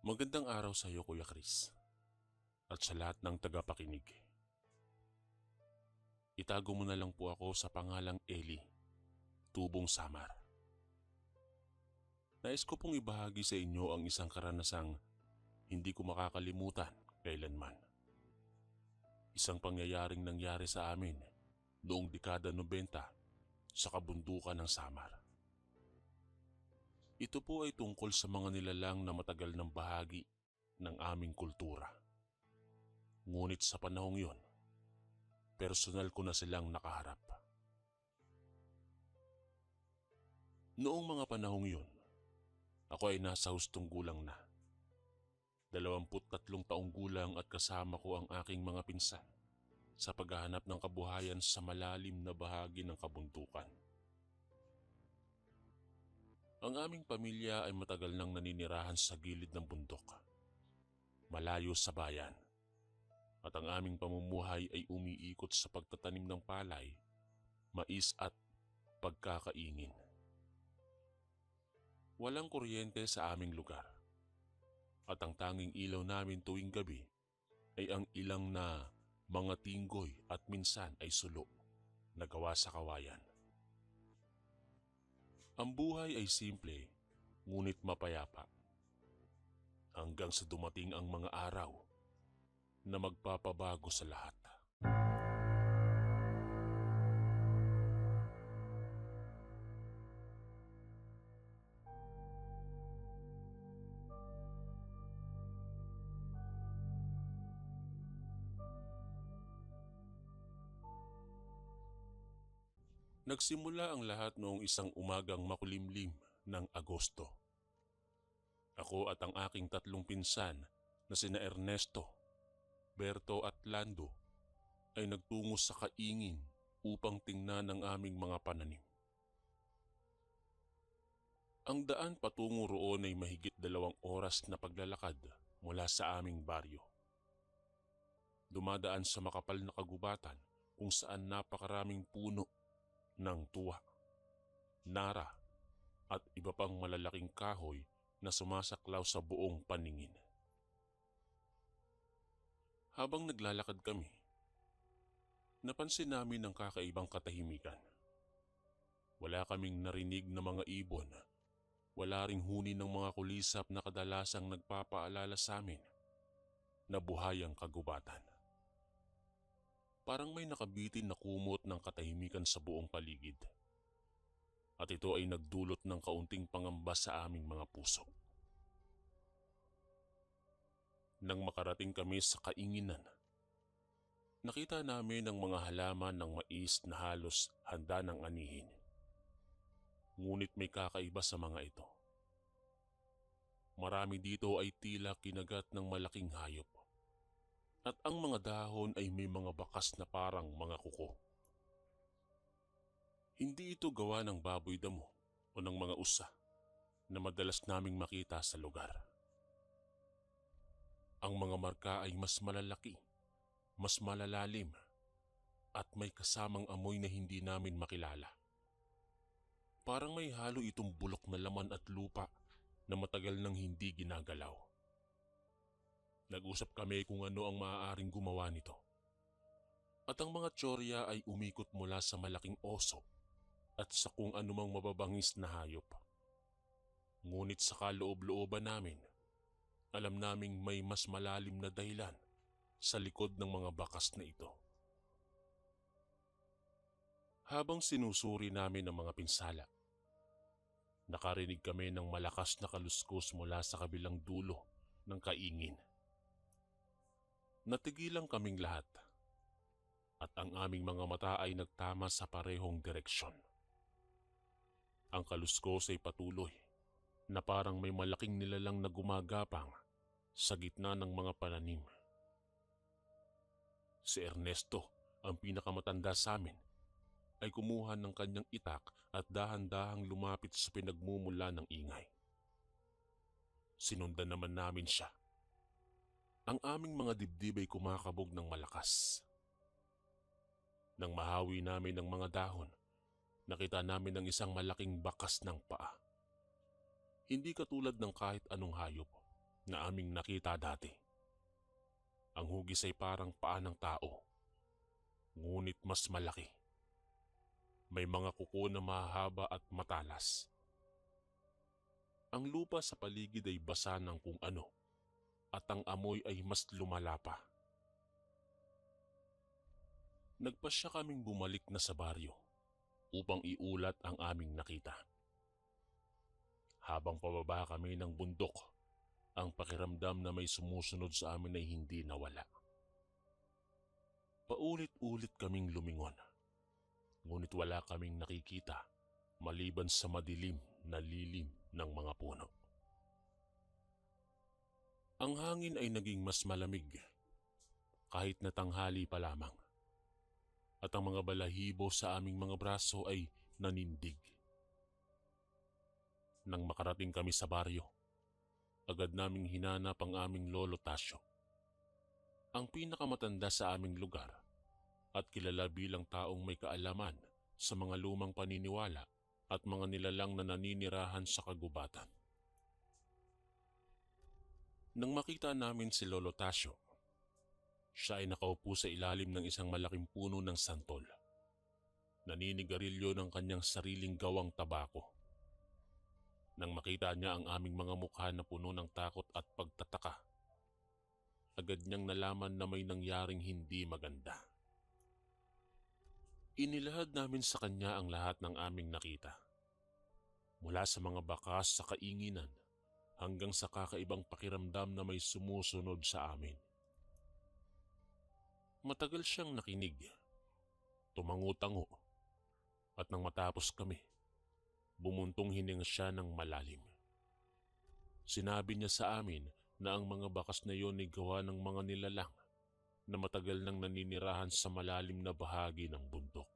Magandang araw sa iyo, Kuya Chris, at sa lahat ng tagapakinig. Itago mo na lang po ako sa pangalang Eli, Tubong Samar. Nais ko pong ibahagi sa inyo ang isang karanasang hindi ko makakalimutan kailanman. Isang pangyayaring nangyari sa amin noong dekada 90 sa kabundukan ng Samar. Ito po ay tungkol sa mga nilalang na matagal ng bahagi ng aming kultura. Ngunit sa panahong yon, personal ko na silang nakaharap. Noong mga panahong yon, ako ay nasa hustong gulang na. 23 taong gulang at kasama ko ang aking mga pinsan sa paghahanap ng kabuhayan sa malalim na bahagi ng kabundukan. Ang aming pamilya ay matagal nang naninirahan sa gilid ng bundok, malayo sa bayan, at ang aming pamumuhay ay umiikot sa pagtatanim ng palay, mais at pagkakaingin. Walang kuryente sa aming lugar, at ang tanging ilaw namin tuwing gabi ay ang ilang na mga tinggoy at minsan ay sulo na gawa sa kawayan. Ang buhay ay simple, ngunit mapayapa. Hanggang sa dumating ang mga araw na magpapabago sa lahat. Nagsimula ang lahat noong isang umagang makulimlim ng Agosto. Ako at ang aking 3 pinsan na sina Ernesto, Berto at Lando ay nagtungo sa kaingin upang tingnan ang aming mga pananim. Ang daan patungo roon ay mahigit 2 oras na paglalakad mula sa aming baryo. Dumadaan sa makapal na kagubatan kung saan napakaraming puno ng tuwa, nara at iba pang malalaking kahoy na sumasaklaw sa buong paningin. Habang naglalakad kami, napansin namin ang kakaibang katahimikan. Wala kaming narinig na mga ibon, wala ring huni ng mga kulisap na kadalasang nagpapaalala sa amin na buhay ang kagubatan. Parang may nakabitin na kumot ng katahimikan sa buong paligid. At ito ay nagdulot ng kaunting pangamba sa aming mga puso. Nang makarating kami sa kainginan, nakita namin ang mga halaman ng mais na halos handa ng anihin. Ngunit may kakaiba sa mga ito. Marami dito ay tila kinagat ng malaking hayop. At ang mga dahon ay may mga bakas na parang mga kuko. Hindi ito gawa ng baboy damo o ng mga usa na madalas naming makita sa lugar. Ang mga marka ay mas malalaki, mas malalalim, at may kasamang amoy na hindi namin makilala. Parang may halo itong bulok na laman at lupa na matagal nang hindi ginagalaw. Nag-usap kami kung ano ang maaaring gumawa nito. At ang mga tsorya ay umikot mula sa malaking oso at sa kung anumang mababangis na hayop. Ngunit sa kaloob-looban namin, alam naming may mas malalim na dahilan sa likod ng mga bakas na ito. Habang sinusuri namin ang mga pinsala, nakarinig kami ng malakas na kaluskos mula sa kabilang dulo ng kaingin. Natigilan kaming lahat at ang aming mga mata ay nagtama sa parehong direksyon. Ang kaluskos ay patuloy na parang may malaking nilalang na gumagapang sa gitna ng mga pananim. Si Ernesto, ang pinakamatanda sa amin, ay kumuha ng kanyang itak at dahan-dahang lumapit sa pinagmumula ng ingay. Sinundan naman namin siya. Ang aming mga dibdib ay kumakabog ng malakas. Nang mahawi namin ang mga dahon, nakita namin ang isang malaking bakas ng paa. Hindi katulad ng kahit anong hayop na aming nakita dati. Ang hugis ay parang paa ng tao, ngunit mas malaki. May mga kuko na mahaba at matalas. Ang lupa sa paligid ay basa ng kung ano at ang amoy ay mas lumala pa. Nagpasya kaming bumalik na sa baryo upang iulat ang aming nakita. Habang pababa kami ng bundok, ang pakiramdam na may sumusunod sa amin ay hindi nawala. Paulit-ulit kaming lumingon, ngunit wala kaming nakikita maliban sa madilim na lilim ng mga puno. Ang hangin ay naging mas malamig kahit na tanghali pa lamang, at ang mga balahibo sa aming mga braso ay nanindig. Nang makarating kami sa baryo, agad naming hinanap ang aming lolo Tasyo, ang pinakamatanda sa aming lugar at kilala bilang taong may kaalaman sa mga lumang paniniwala at mga nilalang na naninirahan sa kagubatan. Nang makita namin si Lolo Tasyo, siya ay nakaupo sa ilalim ng isang malaking puno ng santol. Naninigarilyo ng kanyang sariling gawang tabako. Nang makita niya ang aming mga mukha na puno ng takot at pagtataka, agad niyang nalaman na may nangyaring hindi maganda. Inilahad namin sa kanya ang lahat ng aming nakita. Mula sa mga bakas sa kainginan hanggang sa kakaibang pakiramdam na may sumusunod sa amin. Matagal siyang nakinig, tumango-tango, at nang matapos kami, bumuntong hininga siya ng malalim. Sinabi niya sa amin na ang mga bakas na iyon ay gawa ng mga nilalang na matagal nang naninirahan sa malalim na bahagi ng bundok.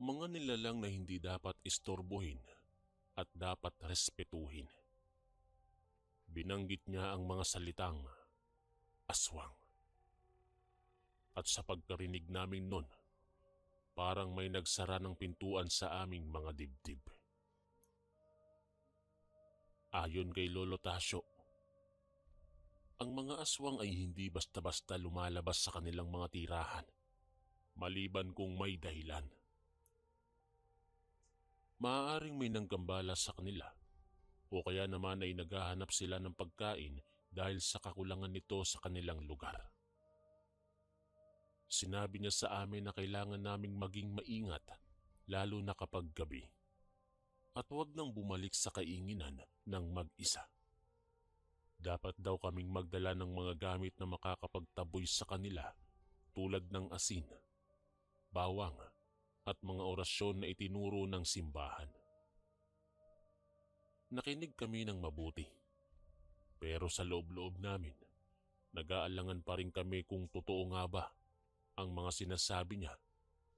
Mga nilalang na hindi dapat istorbohin at dapat respetuhin. Binanggit niya ang mga salitang aswang. At sa pagkarinig namin nun, parang may nagsara ng pintuan sa aming mga dibdib. Ayon kay Lolo Tasyo, ang mga aswang ay hindi basta-basta lumalabas sa kanilang mga tirahan, maliban kung may dahilan. Maaaring may nanggambala sa kanila, o kaya naman ay naghahanap sila ng pagkain dahil sa kakulangan nito sa kanilang lugar. Sinabi niya sa amin na kailangan naming maging maingat, lalo na kapag gabi, at huwag nang bumalik sa kainginan ng mag-isa. Dapat daw kaming magdala ng mga gamit na makakapagtaboy sa kanila tulad ng asin, bawang at mga orasyon na itinuro ng simbahan. Nakinig kami ng mabuti, pero sa loob-loob namin, nag-aalangan pa rin kami kung totoo nga ba ang mga sinasabi niya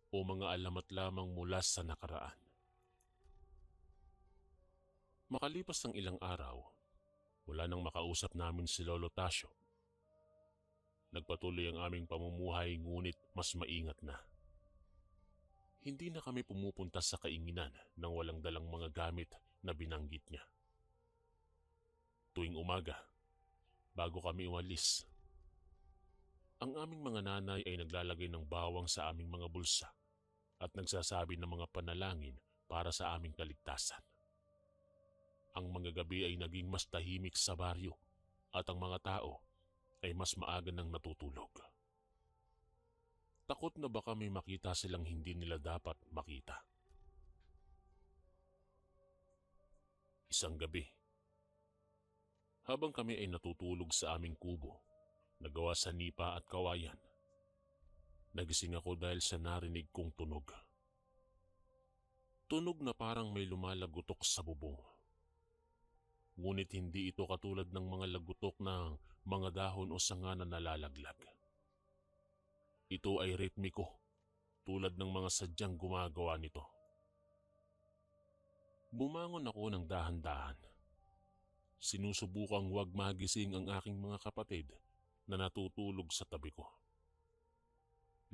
o mga alamat lamang mula sa nakaraan. Makalipas ng ilang araw, wala nang makausap namin si Lolo Tasyo. Nagpatuloy ang aming pamumuhay ngunit mas maingat na. Hindi na kami pumupunta sa kainginan nang walang dalang mga gamit na binanggit niya. Tuwing umaga, bago kami umalis, ang aming mga nanay ay naglalagay ng bawang sa aming mga bulsa at nagsasabi ng mga panalangin para sa aming kaligtasan. Ang mga gabi ay naging mas tahimik sa baryo at ang mga tao ay mas maaga nang natutulog. Takot na baka may makita silang hindi nila dapat makita. Isang gabi, habang kami ay natutulog sa aming kubo, nagawa sa nipa at kawayan, nagising ako dahil sa narinig kong tunog. Tunog na parang may lumalagutok sa bubong. Ngunit hindi ito katulad ng mga lagutok ng mga dahon o sanga na nalalaglag. Ito ay ritmiko, tulad ng mga sadyang gumagawa nito. Bumangon ako ng dahan-dahan. Sinusubukang huwag magising ang aking mga kapatid na natutulog sa tabi ko.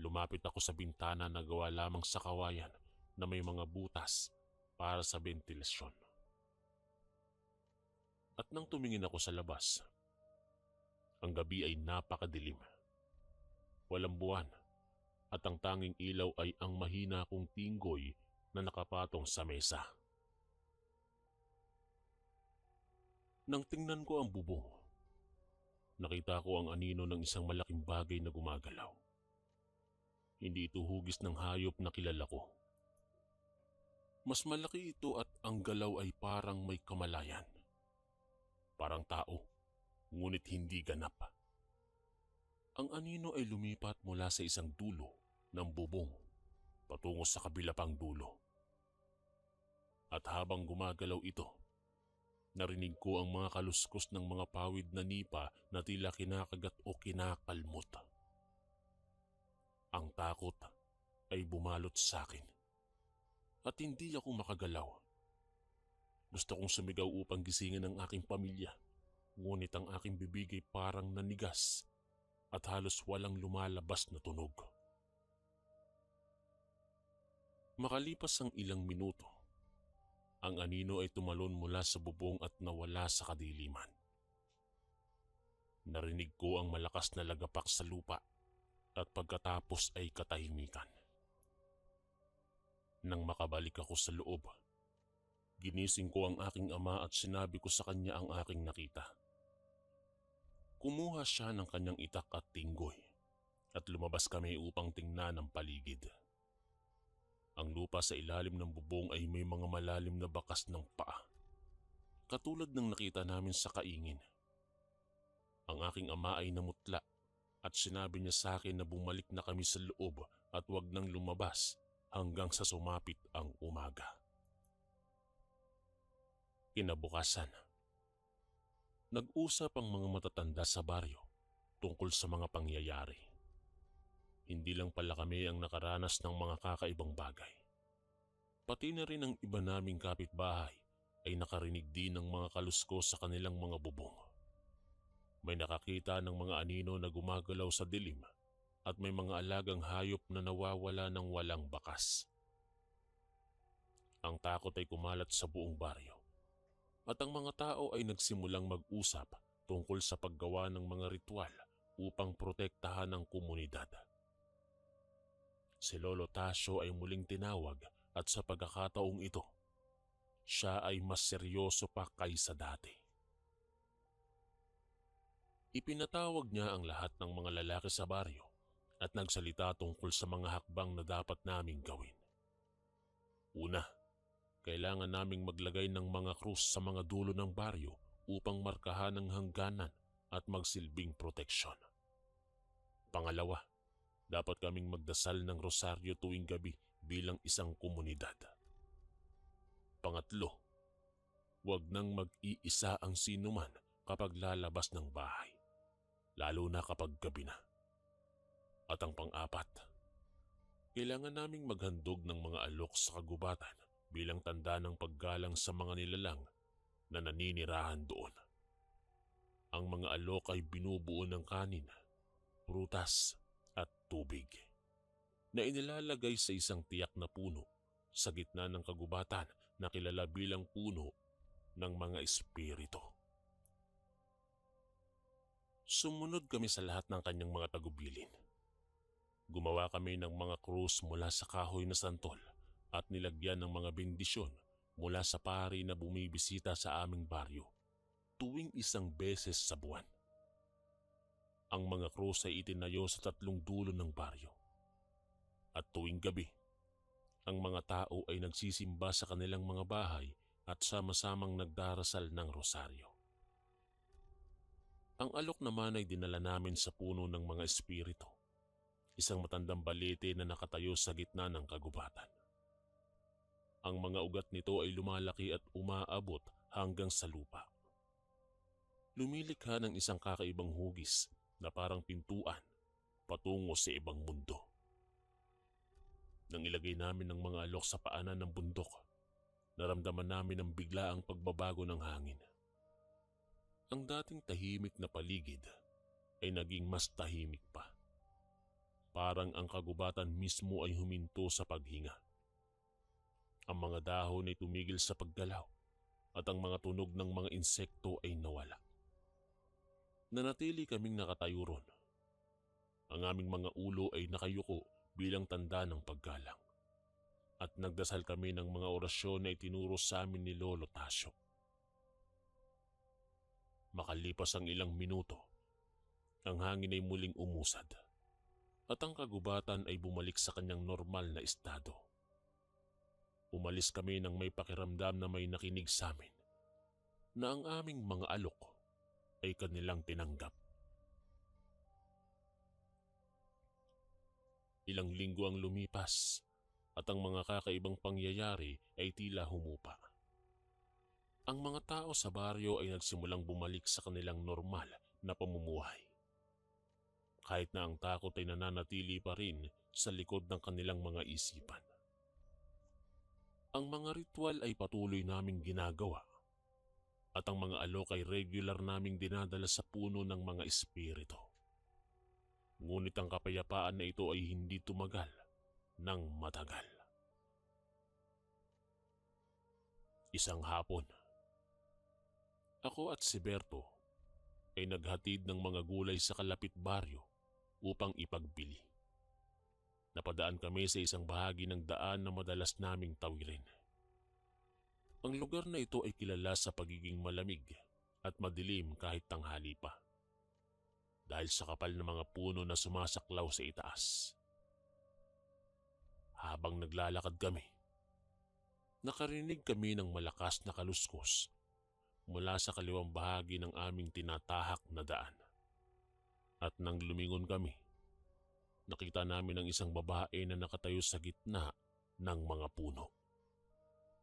Lumapit ako sa bintana na gawa lamang sa kawayan na may mga butas para sa ventilasyon. At nang tumingin ako sa labas, ang gabi ay napakadilim. Walang buwan at ang tanging ilaw ay ang mahina kong tinggoy na nakapatong sa mesa. Nang tingnan ko ang bubong, nakita ko ang anino ng isang malaking bagay na gumagalaw. Hindi ito hugis ng hayop na kilala ko. Mas malaki ito at ang galaw ay parang may kamalayan. Parang tao, ngunit hindi ganap. Ang anino ay lumipat mula sa isang dulo ng bubong patungo sa kabila pang dulo. At habang gumagalaw ito, narinig ko ang mga kaluskos ng mga pawid na nipa na tila kinakagat o kinakalmot. Ang takot ay bumalot sa akin at hindi ako makagalaw. Gusto kong sumigaw upang gisingin ang aking pamilya, ngunit ang aking bibig ay parang nanigas at halos walang lumalabas na tunog. Makalipas ang ilang minuto, ang anino ay tumalon mula sa bubong at nawala sa kadiliman. Narinig ko ang malakas na lagapak sa lupa at pagkatapos ay katahimikan. Nang makabalik ako sa loob, ginising ko ang aking ama at sinabi ko sa kanya ang aking nakita. Kumuha siya ng kanyang itak at tinggoy at lumabas kami upang tingnan ang paligid. Ang lupa sa ilalim ng bubong ay may mga malalim na bakas ng paa, katulad ng nakita namin sa kaingin. Ang aking ama ay namutla at sinabi niya sa akin na bumalik na kami sa loob at wag nang lumabas hanggang sa sumapit ang umaga. Kinabukasan, nag-usap ang mga matatanda sa baryo tungkol sa mga pangyayari. Hindi lang pala kami ang nakaranas ng mga kakaibang bagay. Pati na rin ang iba naming kapitbahay ay nakarinig din ng mga kaluskos sa kanilang mga bubong. May nakakita ng mga anino na gumagalaw sa dilim at may mga alagang hayop na nawawala ng walang bakas. Ang takot ay kumalat sa buong baryo at ang mga tao ay nagsimulang mag-usap tungkol sa paggawa ng mga ritual upang protektahan ang komunidad. Si Lolo Tasio ay muling tinawag at sa pagkakataong ito, siya ay mas seryoso pa kaysa dati. Ipinatawag niya ang lahat ng mga lalaki sa baryo at nagsalita tungkol sa mga hakbang na dapat naming gawin. Una, kailangan naming maglagay ng mga krus sa mga dulo ng baryo upang markahan ang hangganan at magsilbing proteksyon. Pangalawa, dapat kaming magdasal ng rosaryo tuwing gabi bilang isang komunidad. Pangatlo, huwag nang mag-iisa ang sinuman kapag lalabas ng bahay, lalo na kapag gabi na. At ang pang-apat, kailangan naming maghandog ng mga alok sa kagubatan bilang tanda ng paggalang sa mga nilalang na naninirahan doon. Ang mga alok ay binubuo ng kanin, prutas at tubig na inilalagay sa isang tiyak na puno sa gitna ng kagubatan na kilala bilang puno ng mga espiritu. Sumunod kami sa lahat ng kanyang mga tagubilin. Gumawa kami ng mga krus mula sa kahoy na santol at nilagyan ng mga bendisyon mula sa pari na bumibisita sa aming baryo tuwing isang beses sa buwan. Ang mga krus ay itinayo sa 3 dulo ng baryo. At tuwing gabi, ang mga tao ay nagsisimba sa kanilang mga bahay at sama-samang nagdarasal ng rosaryo. Ang alok naman ay dinala namin sa puno ng mga espiritu, isang matandang balete na nakatayo sa gitna ng kagubatan. Ang mga ugat nito ay lumalaki at umaabot hanggang sa lupa. Lumilikha ng isang kakaibang hugis na parang pintuan patungo sa ibang mundo. Nang ilagay namin ang mga alok sa paanan ng bundok, naramdaman namin ang biglaang pagbabago ng hangin. Ang dating tahimik na paligid ay naging mas tahimik pa. Parang ang kagubatan mismo ay huminto sa paghinga. Ang mga dahon ay tumigil sa paggalaw at ang mga tunog ng mga insekto ay nawala. Nanatili kaming nakatayo ron. Ang aming mga ulo ay nakayuko bilang tanda ng paggalang. At nagdasal kami ng mga orasyon na itinuro sa amin ni Lolo Tasyo. Makalipas ang ilang minuto, ang hangin ay muling umusad at ang kagubatan ay bumalik sa kanyang normal na estado. Umalis kami nang may pakiramdam na may nakinig sa amin na ang aming mga alok ay kanilang tinanggap. Ilang linggo ang lumipas at ang mga kakaibang pangyayari ay tila humupa. Ang mga tao sa baryo ay nagsimulang bumalik sa kanilang normal na pamumuhay. Kahit na ang takot ay nananatili pa rin sa likod ng kanilang mga isipan. Ang mga ritual ay patuloy naming ginagawa at ang mga alok ay regular naming dinadala sa puno ng mga espiritu. Ngunit ang kapayapaan na ito ay hindi tumagal ng matagal. Isang hapon, ako at si Berto ay naghatid ng mga gulay sa kalapit baryo upang ipagbili. Napadaan kami sa isang bahagi ng daan na madalas naming tawirin. Ang lugar na ito ay kilala sa pagiging malamig at madilim kahit tanghali pa, dahil sa kapal ng mga puno na sumasaklaw sa itaas. Habang naglalakad kami, nakarinig kami ng malakas na kaluskos mula sa kaliwang bahagi ng aming tinatahak na daan. At nang lumingon kami, nakita namin ang isang babae na nakatayo sa gitna ng mga puno.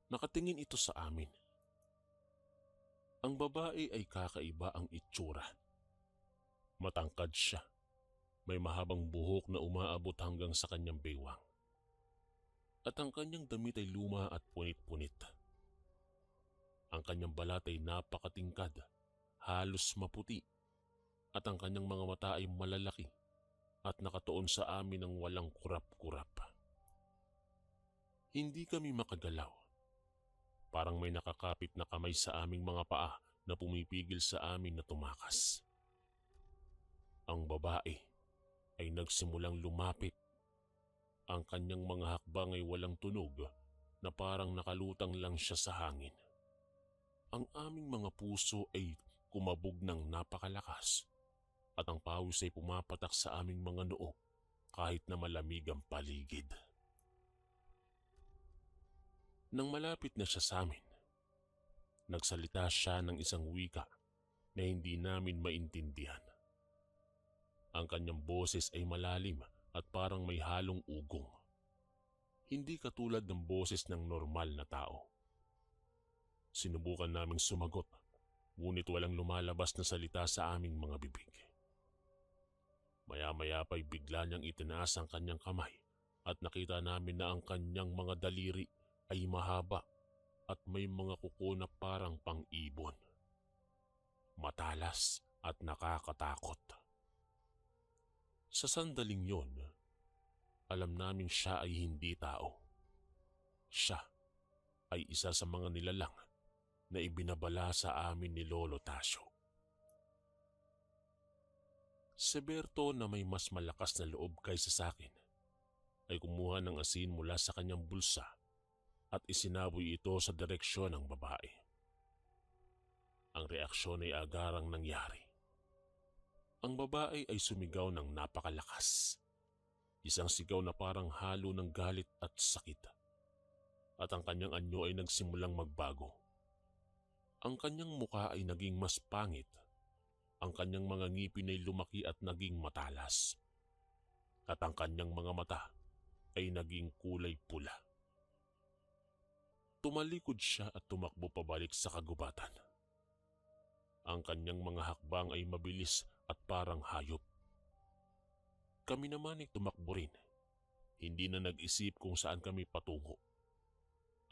Nakatingin ito sa amin. Ang babae ay kakaiba ang itsura. Matangkad siya. May mahabang buhok na umaabot hanggang sa kanyang baywang. At ang kanyang damit ay luma at punit-punit. Ang kanyang balat ay napakatingkad, halos maputi, at ang kanyang mga mata ay malalaki at nakatuon sa amin ng walang kurap-kurap. Hindi kami makagalaw. Parang may nakakapit na kamay sa aming mga paa na pumipigil sa amin na tumakas. Ang babae ay nagsimulang lumapit. Ang kanyang mga hakbang ay walang tunog na parang nakalutang lang siya sa hangin. Ang aming mga puso ay kumabog ng napakalakas at ang pawis ay pumapatak sa aming mga noo kahit na malamig ang paligid. Nang malapit na siya sa amin, nagsalita siya ng isang wika na hindi namin maintindihan. Ang kanyang boses ay malalim at parang may halong ugong. Hindi katulad ng boses ng normal na tao. Sinubukan naming sumagot, ngunit walang lumalabas na salita sa aming mga bibig. Maya-maya pa'y bigla niyang itinaas ang kanyang kamay at nakita namin na ang kanyang mga daliri ay mahaba at may mga kuko na parang pang-ibon. Matalas at nakakatakot. Sa sandaling yon, alam naming siya ay hindi tao. Siya ay isa sa mga nilalang na ibinabala sa amin ni Lolo Tasyo. Si Berto na may mas malakas na loob kaysa sa akin ay kumuha ng asin mula sa kanyang bulsa at isinaboy ito sa direksyon ng babae. Ang reaksyon ay agarang nangyari. Ang babae ay sumigaw ng napakalakas. Isang sigaw na parang halo ng galit at sakit. At ang kanyang anyo ay nagsimulang magbago. Ang kanyang muka ay naging mas pangit. Ang kanyang mga ngipin ay lumaki at naging matalas. At ang kanyang mga mata ay naging kulay pula. Tumalikod siya at tumakbo pabalik sa kagubatan. Ang kanyang mga hakbang ay mabilis at parang hayop. Kami naman ay tumakbo rin. Hindi na nag-isip kung saan kami patungo.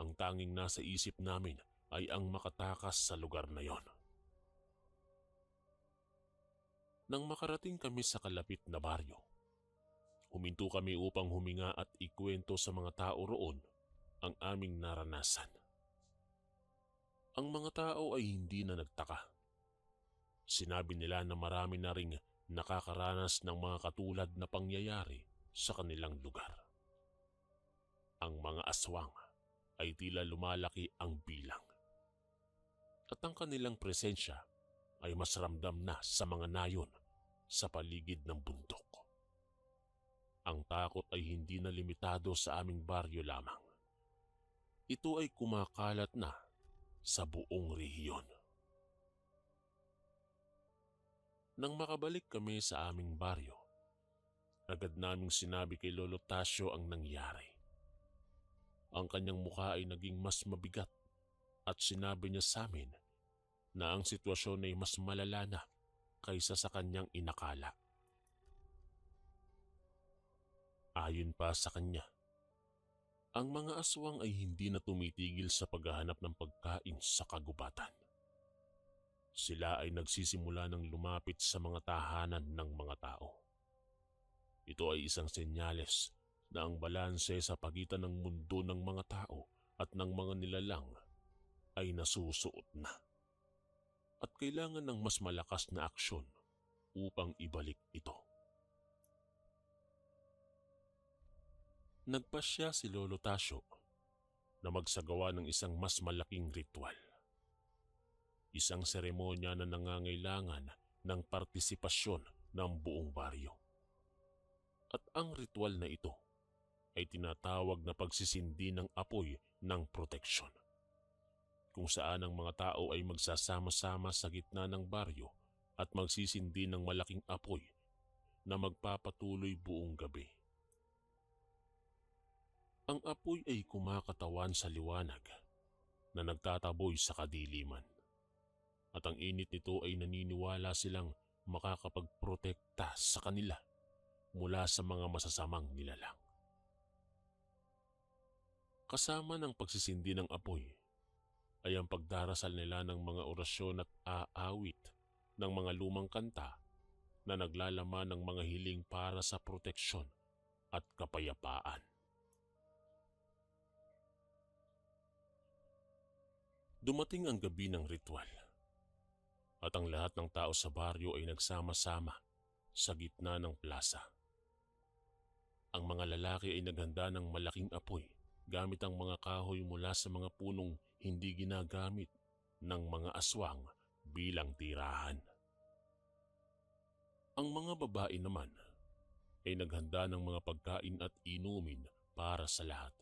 Ang tanging nasa isip namin ay ang makatakas sa lugar na yon. Nang makarating kami sa kalapit na baryo, huminto kami upang huminga at ikwento sa mga tao roon ang aming naranasan. Ang mga tao ay hindi na nagtaka. Sinabi nila na marami na ring nakakaranas ng mga katulad na pangyayari sa kanilang lugar. Ang mga aswang ay tila lumalaki ang bilang. At ang kanilang presensya ay mas ramdam na sa mga nayon sa paligid ng bundok. Ang takot ay hindi na limitado sa aming baryo lamang. Ito ay kumakalat na sa buong rehiyon. Nang makabalik kami sa aming baryo, agad naming sinabi kay Lolo Tasio ang nangyari. Ang kanyang mukha ay naging mas mabigat at sinabi niya sa amin na ang sitwasyon ay mas malala na kaysa sa kanyang inakala. Ayon pa sa kanya, ang mga aswang ay hindi na tumitigil sa paghahanap ng pagkain sa kagubatan. Sila ay nagsisimula ng lumapit sa mga tahanan ng mga tao. Ito ay isang senyales na ang balanse sa pagitan ng mundo ng mga tao at ng mga nilalang ay nasusuot na. At kailangan ng mas malakas na aksyon upang ibalik ito. Nagpasya si Lolo Tasio na magsagawa ng isang mas malaking ritual. Isang seremonya na nangangailangan ng partisipasyon ng buong baryo. At ang ritual na ito ay tinatawag na pagsisindi ng apoy ng proteksyon, kung saan ang mga tao ay magsasama-sama sa gitna ng baryo at magsisindi ng malaking apoy na magpapatuloy buong gabi. Ang apoy ay kumakatawan sa liwanag na nagtataboy sa kadiliman. At ang init nito ay naniniwala silang makakapagprotekta sa kanila mula sa mga masasamang nilalang. Kasama ng pagsisindi ng apoy ay ang pagdarasal nila ng mga orasyon at aawit ng mga lumang kanta na naglalaman ng mga hiling para sa proteksyon at kapayapaan. Dumating ang gabi ng ritual at ang lahat ng tao sa baryo ay nagsama-sama sa gitna ng plaza. Ang mga lalaki ay naghanda ng malaking apoy gamit ang mga kahoy mula sa mga punong hindi ginagamit ng mga aswang bilang tirahan. Ang mga babae naman ay naghanda ng mga pagkain at inumin para sa lahat.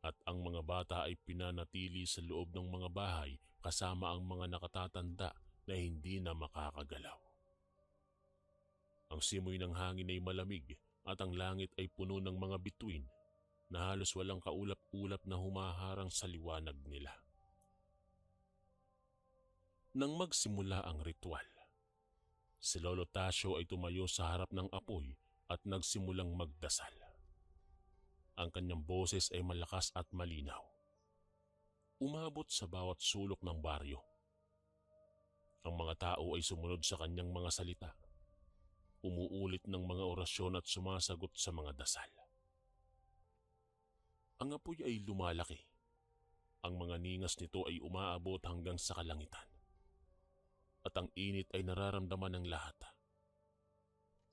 At ang mga bata ay pinanatili sa loob ng mga bahay kasama ang mga nakatatanda na hindi na makakagalaw. Ang simoy ng hangin ay malamig at ang langit ay puno ng mga bituin na halos walang kaulap-ulap na humaharang sa liwanag nila. Nang magsimula ang ritual, si Lolo Tasio ay tumayo sa harap ng apoy at nagsimulang magdasal. Ang kanyang boses ay malakas at malinaw. Umabot sa bawat sulok ng baryo. Ang mga tao ay sumunod sa kanyang mga salita, umuulit ng mga orasyon at sumasagot sa mga dasal. Ang apoy ay lumalaki. Ang mga ningas nito ay umaabot hanggang sa kalangitan. At ang init ay nararamdaman ng lahat.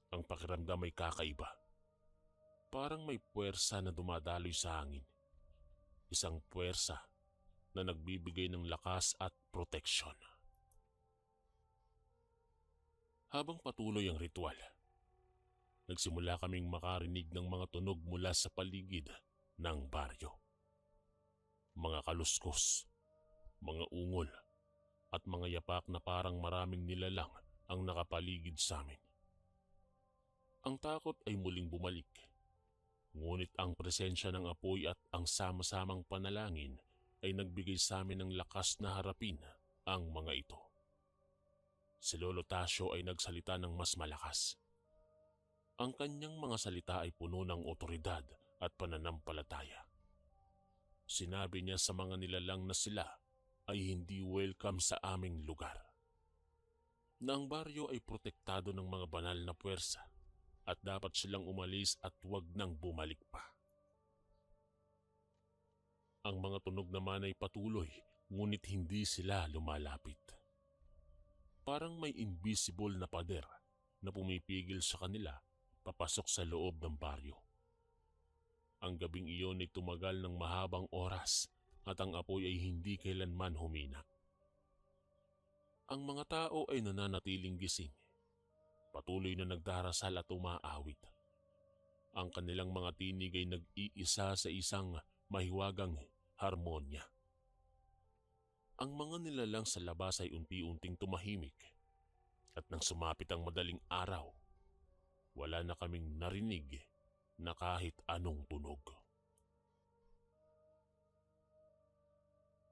Ang pakiramdam ay kakaiba. Parang may puwersa na dumadaloy sa hangin. Isang puwersa na nagbibigay ng lakas at proteksyon. Habang patuloy ang ritual, nagsimula kaming makarinig ng mga tunog mula sa paligid ng baryo. Mga kaluskos, mga ungol, at mga yapak na parang maraming nilalang ang nakapaligid sa amin. Ang takot ay muling bumalik. Ngunit ang presensya ng apoy at ang sama-samang panalangin ay nagbigay sa amin ng lakas na harapin ang mga ito. Si Lolo Tasio ay nagsalita ng mas malakas. Ang kanyang mga salita ay puno ng otoridad at pananampalataya. Sinabi niya sa mga nilalang na sila ay hindi welcome sa aming lugar. Na ang baryo ay protektado ng mga banal na puwersa at dapat silang umalis at huwag nang bumalik pa. Ang mga tunog naman ay patuloy ngunit hindi sila lumalapit. Parang may invisible na pader na pumipigil sa kanila papasok sa loob ng baryo. Ang gabing iyon ay tumagal ng mahabang oras at ang apoy ay hindi kailanman humina. Ang mga tao ay nananatiling gising, patuloy na nagdarasal at umaawit. Ang kanilang mga tinig ay nag-iisa sa isang mahiwagang harmonya. Ang mga nilalang sa labas ay unti-unting tumahimik at nang sumapit ang madaling araw, wala na kaming narinig na kahit anong tunog.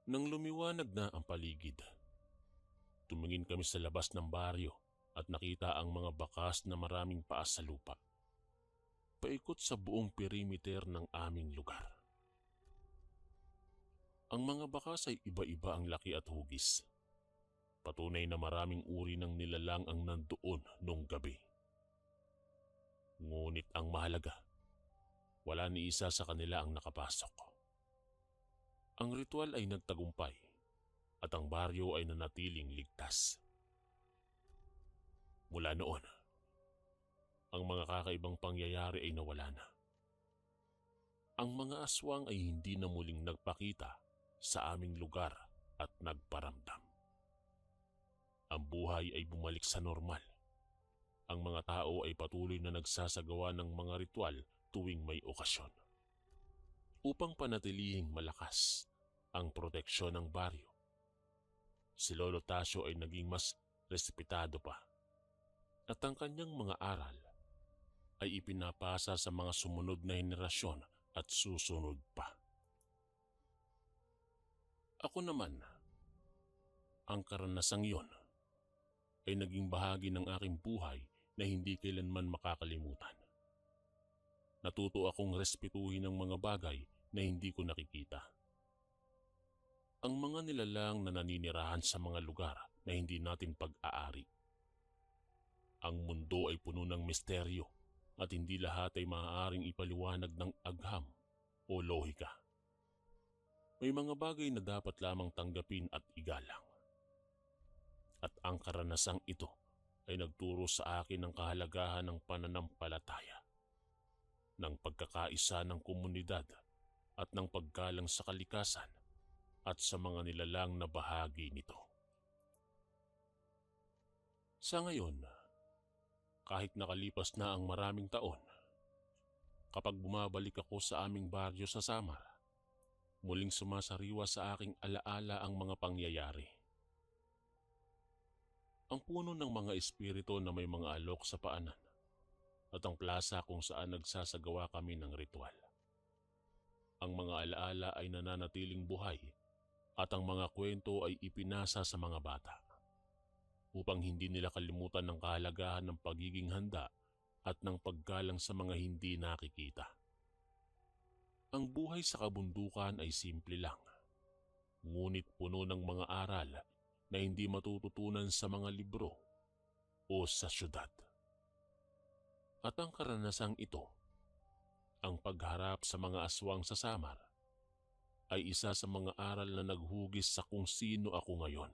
Nang lumiwanag na ang paligid, tumingin kami sa labas ng baryo at nakita ang mga bakas na maraming paa sa lupa, paikot sa buong perimeter ng aming lugar. Ang mga bakas ay iba-iba ang laki at hugis. Patunay na maraming uri ng nilalang ang nandoon nung gabi. Ngunit ang mahalaga, wala ni isa sa kanila ang nakapasok. Ang ritual ay nagtagumpay at ang baryo ay nanatiling ligtas. Mula noon, ang mga kakaibang pangyayari ay nawala na. Ang mga aswang ay hindi na muling nagpakita sa aming lugar at nagparamdam. Ang buhay ay bumalik sa normal. Ang mga tao ay patuloy na nagsasagawa ng mga ritual tuwing may okasyon. Upang panatilihing malakas ang proteksyon ng baryo, si Lolo Tasio ay naging mas respetado pa at ang kanyang mga aral ay ipinapasa sa mga sumunod na henerasyon at susunod pa. Ako naman, ang karanasang iyon ay naging bahagi ng aking buhay na hindi kailanman makakalimutan. Natuto akong respetuhin ang mga bagay na hindi ko nakikita. Ang mga nilalang na naninirahan sa mga lugar na hindi natin pag-aari. Ang mundo ay puno ng misteryo at hindi lahat ay maaaring ipaliwanag ng agham o lohika. May mga bagay na dapat lamang tanggapin at igalang. At ang karanasang ito ay nagturo sa akin ng kahalagahan ng pananampalataya, ng pagkakaisa ng komunidad at ng paggalang sa kalikasan at sa mga nilalang na bahagi nito. Sa ngayon, kahit nakalipas na ang maraming taon, kapag bumabalik ako sa aming baryo sa Samar, muling sumasariwa sa aking alaala ang mga pangyayari. Ang puno ng mga espiritu na may mga alok sa paanan at ang plaza kung saan nagsasagawa kami ng ritual. Ang mga alaala ay nananatiling buhay at ang mga kwento ay ipinasa sa mga bata upang hindi nila kalimutan ng kahalagahan ng pagiging handa at ng paggalang sa mga hindi nakikita. Ang buhay sa kabundukan ay simple lang, ngunit puno ng mga aral na hindi matututunan sa mga libro o sa syudad. At ang karanasang ito, ang pagharap sa mga aswang sa Samar, ay isa sa mga aral na naghugis sa kung sino ako ngayon.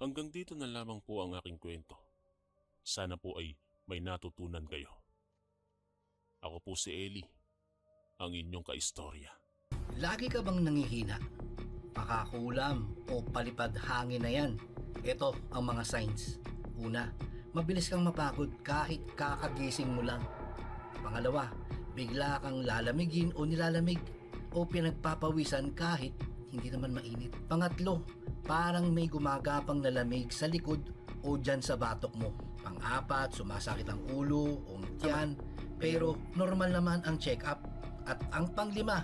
Hanggang dito na lamang po ang aking kwento. Sana po ay may natutunan kayo. Ako po si Eli, ang inyong kaistorya. Lagi ka bang nangihina? Pakakulam o palipad hangin na yan. Ito ang mga signs. Una, mabilis kang mapagod kahit kakagising mo lang. Pangalawa, bigla kang lalamigin o nilalamig o pinagpapawisan kahit hindi naman mainit. Pangatlo, parang may gumagapang na lamig sa likod o dyan sa batok mo. Pang-apat, sumasakit ang ulo o tiyan pero normal naman ang check-up. At ang panglima,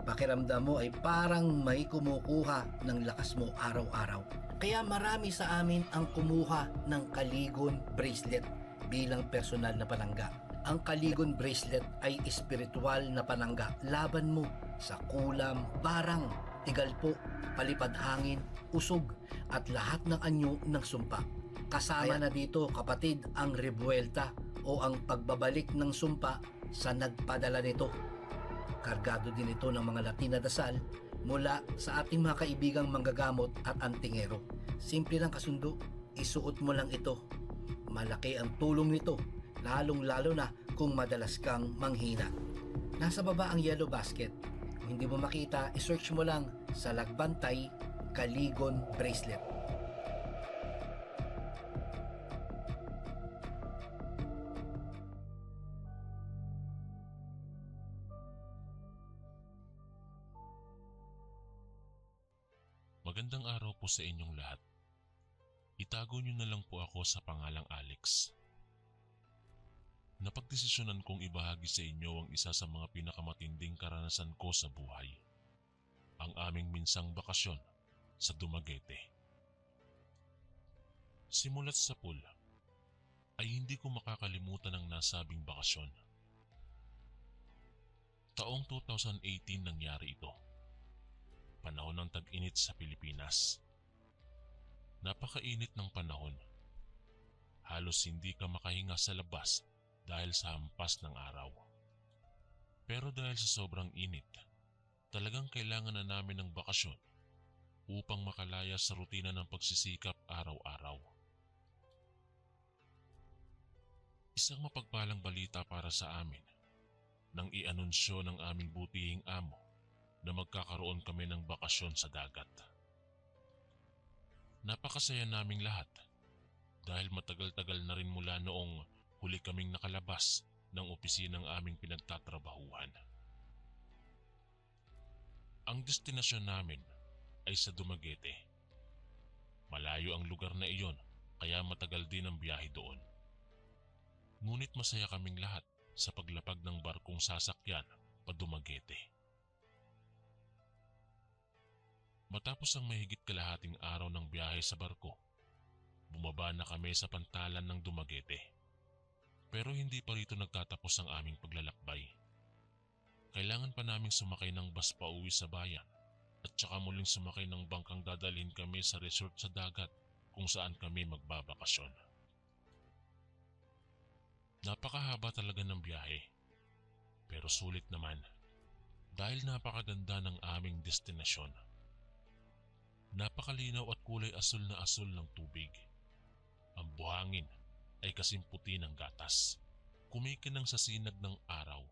pakiramdam mo ay parang may kumukuha ng lakas mo araw-araw. Kaya marami sa amin ang kumuha ng Kaligon Bracelet bilang personal na panangga. Ang Kaligon Bracelet ay espiritual na panangga laban mo sa kulam, barang, tigalpo, palipad hangin, usog at lahat ng anyo ng sumpa. Kasama na dito kapatid ang rebuelta o ang pagbabalik ng sumpa sa nagpadala nito. Kargado din ito ng mga Latin na dasal mula sa ating mga kaibigang manggagamot at antingero. Simple lang kasundo, isuot mo lang ito. Malaki ang tulong nito, lalong-lalo na kung madalas kang manghina. Nasa baba ang yellow basket. Kung hindi mo makita, isearch mo lang sa Lagbantay Kaligon Bracelet. Magandang araw po sa inyong lahat. Itago niyo na lang po ako sa pangalang Alex. Napagdesisyonan kong ibahagi sa inyo ang isa sa mga pinakamatinding karanasan ko sa buhay. Ang aming minsang bakasyon sa Dumaguete. Simulat sa pool, ay hindi ko makakalimutan ang nasabing bakasyon. Taong 2018 nangyari ito. Panahon ng tag-init sa Pilipinas. Napakainit ng panahon. Halos hindi ka makahinga sa labas dahil sa hampas ng araw. Pero dahil sa sobrang init, talagang kailangan na namin ng bakasyon upang makalaya sa rutina ng pagsisikap araw-araw. Isang mapagpalang balita para sa amin nang i-anunsyo ng aming butihing amo na magkakaroon kami ng bakasyon sa dagat. Napakasaya naming lahat dahil matagal-tagal na rin mula noong huli kaming nakalabas ng opisinang aming pinagtatrabahuhan. Ang destinasyon namin ay sa Dumaguete. Malayo ang lugar na iyon kaya matagal din ang biyahe doon. Ngunit masaya kaming lahat sa paglapag ng barkong sasakyan pa Dumaguete. Matapos ang mahigit kalahating araw ng biyahe sa barko, bumaba na kami sa pantalan ng Dumaguete. Pero hindi pa rito nagtatapos ang aming paglalakbay. Kailangan pa naming sumakay ng bus pauwi sa bayan at saka muling sumakay ng bangkang dadalhin kami sa resort sa dagat kung saan kami magbabakasyon. Napakahaba talaga ng biyahe, pero sulit naman dahil napakaganda ng aming destinasyon. Napakalinaw at kulay asul na asul ng tubig. Ang buhangin ay kasing puti ng gatas, kumikinang sa sinag ng araw.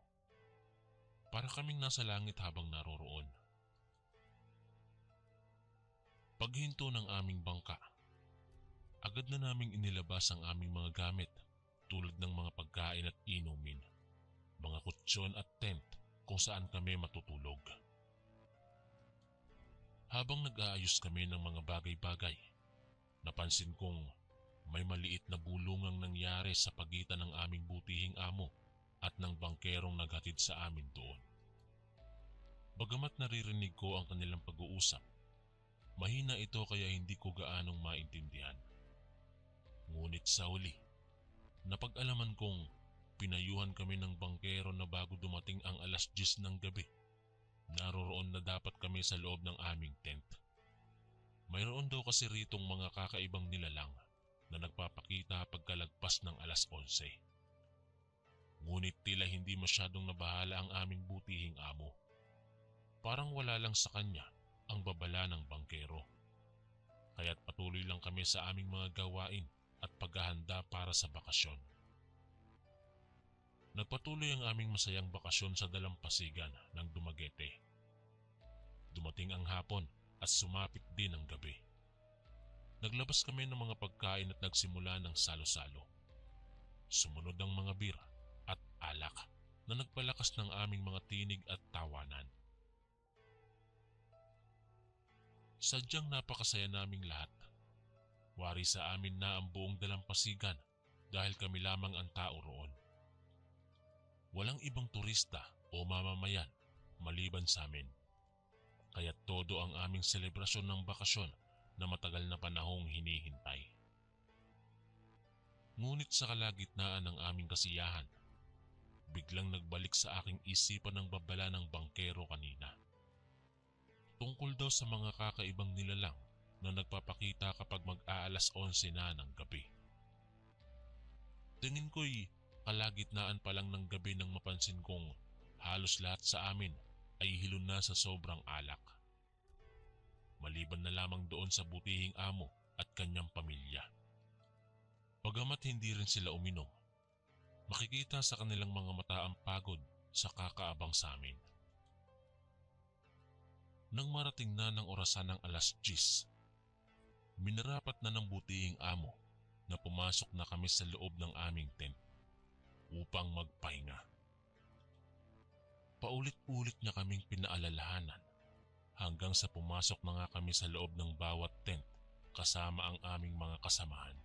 Para kaming nasa langit habang naroroon. Paghinto ng aming bangka, agad na naming inilabas ang aming mga gamit tulad ng mga pagkain at inumin, mga kutsyon at tent kung saan kami matutulog. Habang nag-aayos kami ng mga bagay-bagay, napansin kong may maliit na bulungang nangyari sa pagitan ng aming butihing amo at ng bangkerong naghatid sa amin doon. Bagamat naririnig ko ang kanilang pag-uusap, mahina ito kaya hindi ko gaanong maintindihan. Ngunit sa huli, napag-alaman kong pinayuhan kami ng bangkero na bago dumating ang 10:00 ng gabi. Naroroon na dapat kami sa loob ng aming tent. Mayroon daw kasi ritong mga kakaibang nilalang na nagpapakita pagkalagpas ng 11:00. Ngunit tila hindi masyadong nabahala ang aming butihing amo. Parang wala lang sa kanya ang babala ng bangkero. Kaya't patuloy lang kami sa aming mga gawain at paghahanda para sa bakasyon. Nagpatuloy ang aming masayang bakasyon sa dalampasigan ng Dumaguete. Dumating ang hapon at sumapit din ang gabi. Naglabas kami ng mga pagkain at nagsimula ng salo-salo. Sumunod ang mga beer at alak na nagpalakas ng aming mga tinig at tawanan. Sadyang napakasaya naming lahat. Wari sa amin na ang buong dalampasigan dahil kami lamang ang tao roon. Walang ibang turista o mamamayan maliban sa amin. Kaya't todo ang aming selebrasyon ng bakasyon na matagal na panahong hinihintay. Ngunit sa kalagitnaan ng aming kasiyahan, biglang nagbalik sa aking isipan ang babala ng bangkero kanina. Tungkol daw sa mga kakaibang nilalang na nagpapakita kapag mag-aalas 11 na ng gabi. Tingin ko'y kalagitnaan pa lang ng gabi nang mapansin kong halos lahat sa amin ay hilon na sa sobrang alak. maliban na lamang doon sa butihing amo at kanyang pamilya. Bagamat hindi rin sila uminom, makikita sa kanilang mga mata ang pagod sa kakaabang sa amin. Nang marating na ng orasan ng 10:00, minarapat na ng butihing amo na pumasok na kami sa loob ng aming tent upang magpahinga. Paulit-ulit niya kaming pinaalalahanan hanggang sa pumasok na nga kami sa loob ng bawat tent kasama ang aming mga kasamahan.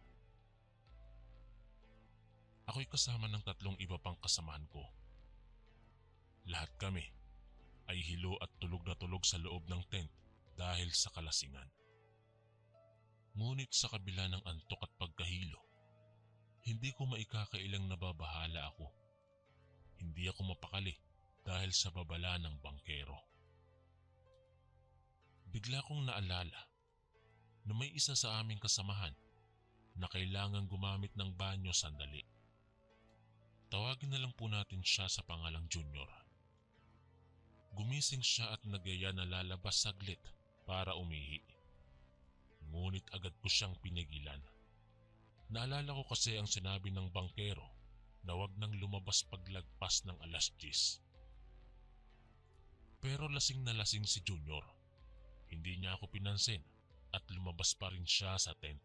Ako'y kasama ng 3 iba pang kasamahan ko. Lahat kami ay hilo at tulog na tulog sa loob ng tent dahil sa kalasingan. Ngunit sa kabila ng antok at pagkahilo, hindi ko maikakailang nababahala ako. Hindi ako mapakali dahil sa babala ng bangkero. Bigla kong naalala na may isa sa aming kasamahan na kailangang gumamit ng banyo sandali. Tawagin na lang po natin siya sa pangalang Junior. Gumising siya at nagyaya na lalabas saglit para umihi. Ngunit agad ko siyang pinigilan. Naalala ko kasi ang sinabi ng bangkero na wag nang lumabas paglagpas ng 10:00. Pero lasing na lasing si Junior. Hindi niya ako pinansin at lumabas pa rin siya sa tent.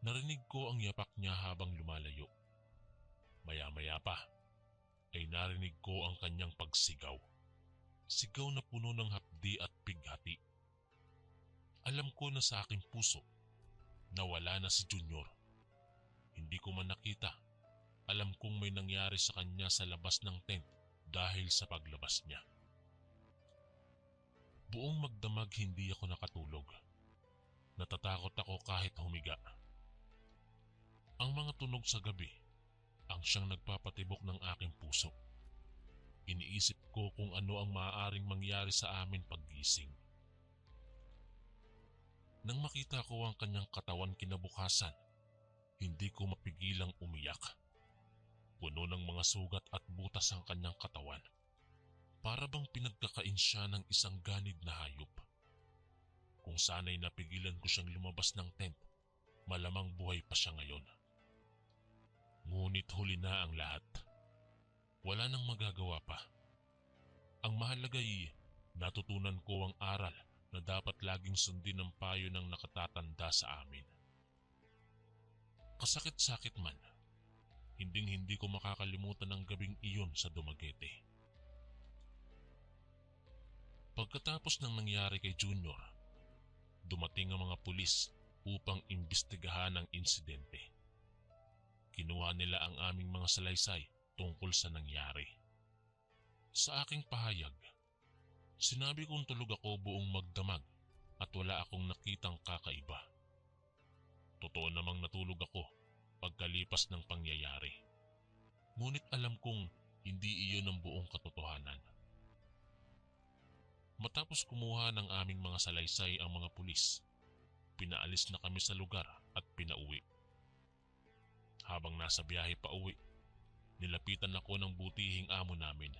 Narinig ko ang yapak niya habang lumalayo. Maya-maya pa ay narinig ko ang kanyang pagsigaw. Sigaw na puno ng hapdi at pighati. Alam ko na sa aking puso na wala na si Junior. Hindi ko man nakita. Alam kong may nangyari sa kanya sa labas ng tent dahil sa paglabas niya. Buong magdamag hindi ako nakatulog. Natatakot ako kahit humiga. Ang mga tunog sa gabi ang siyang nagpapatibok ng aking puso. Iniisip ko kung ano ang maaaring mangyari sa amin paggising. Nang makita ko ang kanyang katawan kinabukasan, hindi ko mapigilang umiyak. Puno ng mga sugat at butas ang kanyang katawan. Para bang pinagkakain siya ng isang ganid na hayop. Kung sana'y napigilan ko siyang lumabas ng tent, malamang buhay pa siya ngayon. Ngunit huli na ang lahat. Wala nang magagawa pa. Ang mahalaga'y natutunan ko ang aral na dapat laging sundin ang payo ng nakatatanda sa amin. Kasakit-sakit man, hinding-hindi ko makakalimutan ang gabing iyon sa Dumaguete. Pagkatapos ng nangyari kay Junior, dumating ang mga pulis upang imbestigahan ang insidente. Kinuha nila ang aming mga salaysay tungkol sa nangyari. Sa aking pahayag, sinabi kong tulog ako buong magdamag at wala akong nakitang kakaiba. Totoo namang natulog ako pagkalipas ng pangyayari. Ngunit alam kong hindi iyon ang buong katotohanan. Matapos kumuha ng aming mga salaysay ang mga pulis, pinaalis na kami sa lugar at pinauwi. Habang nasa biyahe pa uwi, nilapitan ako ng butihing amo namin.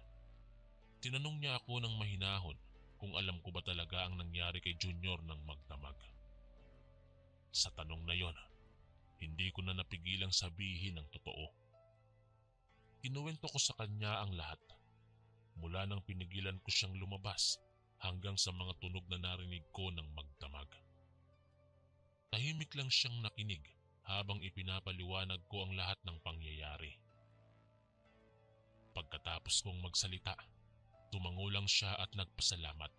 Tinanong niya ako ng mahinahon kung alam ko ba talaga ang nangyari kay Junior ng magdamag. Sa tanong na yon, hindi ko na napigilang sabihin ang totoo. Kinuwento ko sa kanya ang lahat, mula nang pinigilan ko siyang lumabas hanggang sa mga tunog na narinig ko ng magdamag. Tahimik lang siyang nakinig habang ipinapaliwanag ko ang lahat ng pangyayari. Pagkatapos kong magsalita, tumango lang siya at nagpasalamat.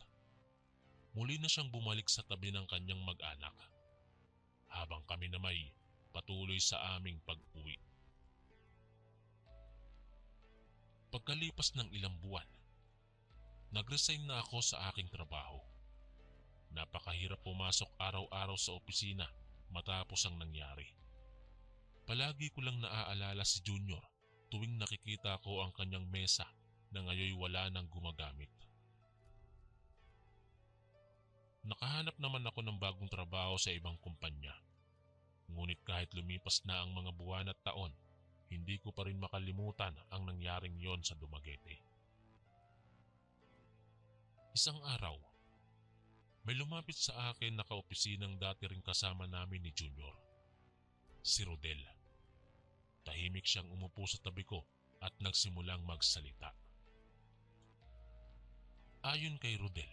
Muli na siyang bumalik sa tabi ng kanyang mag-anak, habang kami na may patuloy sa aming pag-uwi. Pagkalipas ng ilang buwan, nag-resign na ako sa aking trabaho. Napakahirap pumasok araw-araw sa opisina matapos ang nangyari. Palagi ko lang naaalala si Junior tuwing nakikita ko ang kanyang mesa na ngayoy wala nang gumagamit. Nakahanap naman ako ng bagong trabaho sa ibang kumpanya. Ngunit kahit lumipas na ang mga buwan at taon, hindi ko pa rin makalimutan ang nangyaring yon sa Dumaguete. Isang araw, May lumapit sa akin na kaopisinang dati ring kasama namin ni Junior, si Rodel. Tahimik siyang umupo sa tabi ko at nagsimulang magsalita. Ayon kay Rodel,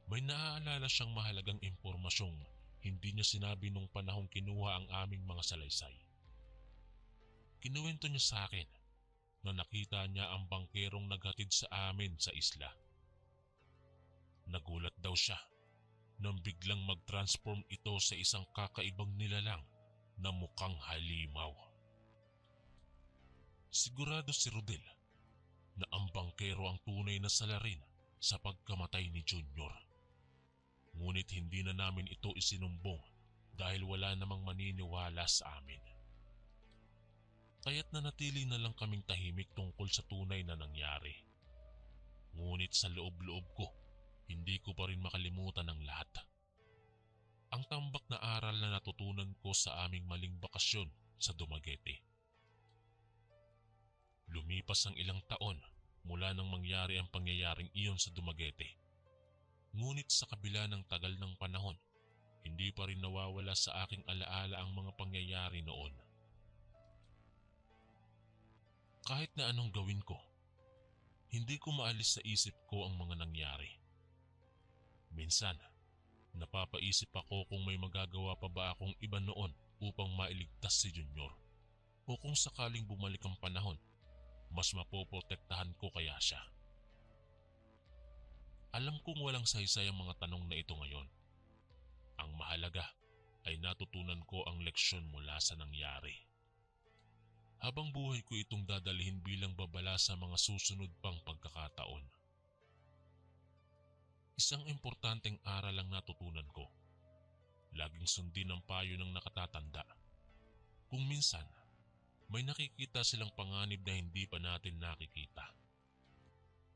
may naaalala siyang mahalagang impormasyong hindi niya sinabi nung panahong kinuha ang aming mga salaysay. Kinuwento niya sa akin na nakita niya ang bangkerong naghatid sa amin sa isla. Nagulat daw siya nang biglang mag-transform ito sa isang kakaibang nilalang na mukhang halimaw. Sigurado si Rodel na ang bangkero ang tunay na salarin sa pagkamatay ni Junior. Ngunit hindi na namin ito isinumbong dahil wala namang maniniwala sa amin. Kaya't nanatili na lang kaming tahimik tungkol sa tunay na nangyari. Ngunit sa loob-loob ko, hindi ko pa rin makalimutan ang lahat. Ang tambak na aral na natutunan ko sa aming maling bakasyon sa Dumaguete. Lumipas ang ilang taon mula nang mangyari ang pangyayaring iyon sa Dumaguete. Ngunit sa kabila ng tagal ng panahon, hindi pa rin nawawala sa aking alaala ang mga pangyayari noon. Kahit na anong gawin ko, hindi ko maalis sa isip ko ang mga nangyari. Minsan, napapaisip ako kung may magagawa pa ba akong iba noon upang mailigtas si Junior, o kung sakaling bumalik ang panahon, mas mapoprotektahan ko kaya siya. Alam kong walang saysay ang mga tanong na ito ngayon. Ang mahalaga ay natutunan ko ang leksyon mula sa nangyari. Habang buhay ko itong dadalhin bilang babala sa mga susunod pang pagkakataon. Isang importanteng aral ang natutunan ko. Laging sundin ang payo ng nakatatanda. Kung minsan, may nakikita silang panganib na hindi pa natin nakikita.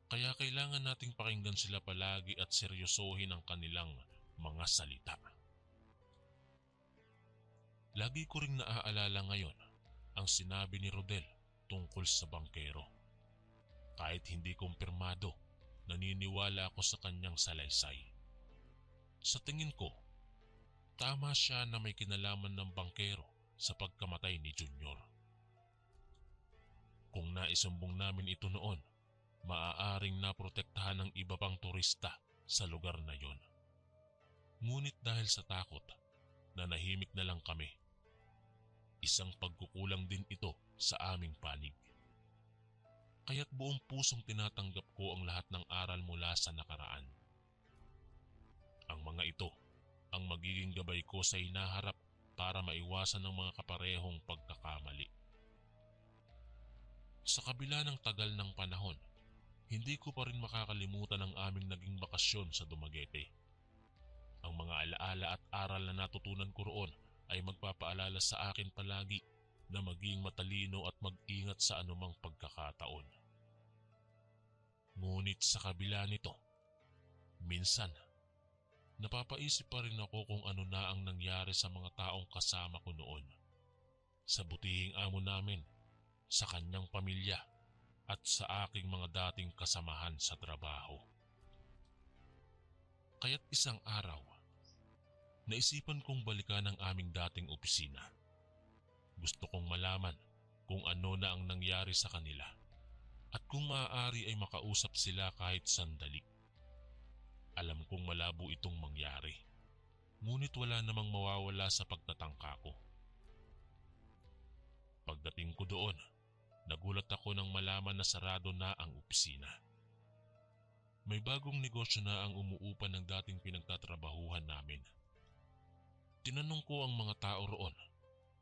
Kaya kailangan nating pakinggan sila palagi at seryosohin ang kanilang mga salita. Lagi ko ring naaalala ngayon ang sinabi ni Rodel tungkol sa bangkero. Kahit hindi kumpirmado, naniniwala ako sa kanyang salaysay. Sa tingin ko, tama siya na may kinalaman ng bangkero sa pagkamatay ni Junior. Kung naisumbong namin ito noon, maaaring naprotektahan ng iba pang turista sa lugar na yon. Ngunit dahil sa takot, nanahimik na lang kami. Isang pagkukulang din ito sa aming panig. Kaya't buong pusong tinatanggap ko ang lahat ng aral mula sa nakaraan. Ang mga ito ang magiging gabay ko sa hinaharap para maiwasan ng mga kaparehong pagkakamali. Sa kabila ng tagal ng panahon, hindi ko pa rin makakalimutan ang aming naging bakasyon sa Dumaguete. Ang mga alaala at aral na natutunan ko roon ay magpapaalala sa akin palagi na maging matalino at mag-ingat sa anumang pagkakataon. Ngunit sa kabila nito, minsan, napapaisip pa rin ako kung ano na ang nangyari sa mga taong kasama ko noon. Sa butihing amo namin, sa kanyang pamilya, at sa aking mga dating kasamahan sa trabaho. Kaya't isang araw, naisipan kong balikan ang aming dating opisina. Gusto kong malaman kung ano na ang nangyari sa kanila at kung maaari ay makausap sila kahit sandali. Alam kong malabo itong mangyari, ngunit wala namang mawawala sa pagtatangka ko. Pagdating ko doon, nagulat ako nang malaman na sarado na ang opisina. May bagong negosyo na ang umuupa ng dating pinagtatrabahuhan namin. Tinanong ko ang mga tao roon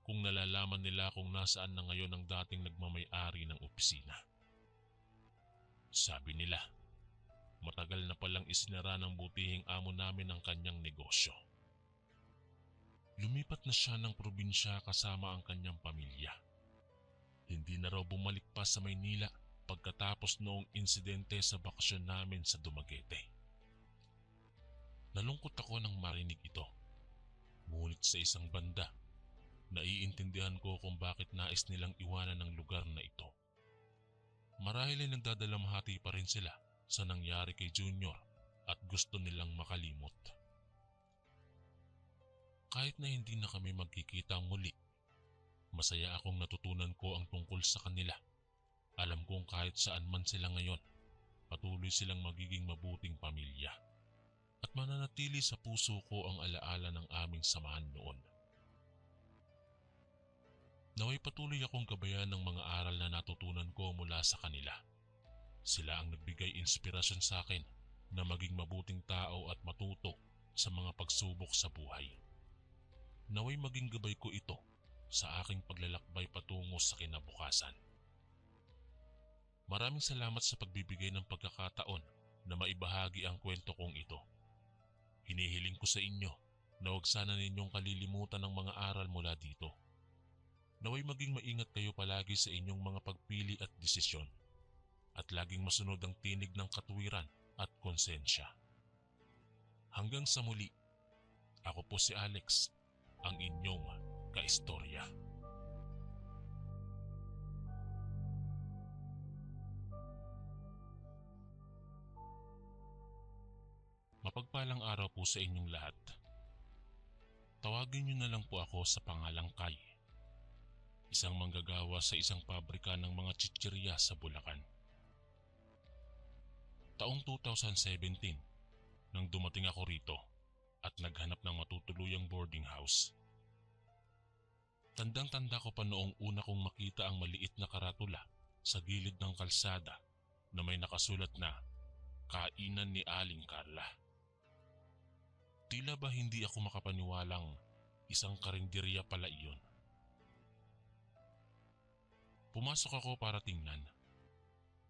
kung nalalaman nila kung nasaan na ngayon ang dating nagmamay-ari ng opisina. Sabi nila, matagal na palang isinara ng butihing amo namin ang kanyang negosyo. Lumipat na siya ng probinsya kasama ang kanyang pamilya. Hindi na raw bumalik pa sa Maynila pagkatapos noong insidente sa bakasyon namin sa Dumaguete. Nalungkot ako nang marinig ito. Ngunit sa isang banda, naiintindihan ko kung bakit nais nilang iwanan ang lugar na ito. Marahil ay nagdadalamhati pa rin sila sa nangyari kay Junior at gusto nilang makalimot. Kahit na hindi na kami magkikita muli, masaya akong natutunan ko ang tungkol sa kanila. Alam kong kahit saan man sila ngayon, patuloy silang magiging mabuting pamilya. At mananatili sa puso ko ang alaala ng aming samahan noon. Naway patuloy akong gabayan ng mga aral na natutunan ko mula sa kanila. Sila ang nagbigay inspirasyon sa akin na maging mabuting tao at matuto sa mga pagsubok sa buhay. Naway maging gabay ko ito sa aking paglalakbay patungo sa kinabukasan. Maraming salamat sa pagbibigay ng pagkakataon na maibahagi ang kwento kong ito. Hinihiling ko sa inyo na huwag sana ninyong kalilimutan ng mga aral mula dito. Naway maging maingat kayo palagi sa inyong mga pagpili at desisyon at laging masunod ang tinig ng katuwiran at konsensya. Hanggang sa muli, ako po si Alex, ang inyong kaistorya. Mapagpalang araw po sa inyong lahat. Tawagin niyo na lang po ako sa pangalang Kai, isang manggagawa sa isang pabrika ng mga chichirya sa Bulacan. Taong 2017 nang dumating ako rito at naghanap ng matutuluyang boarding house. Tandang-tanda ko pa noong una kong makita ang maliit na karatula sa gilid ng kalsada na may nakasulat na Kainan ni Aling Carla. Tila ba hindi ako makapaniwalang isang karinderya pala iyon. Pumasok ako para tingnan.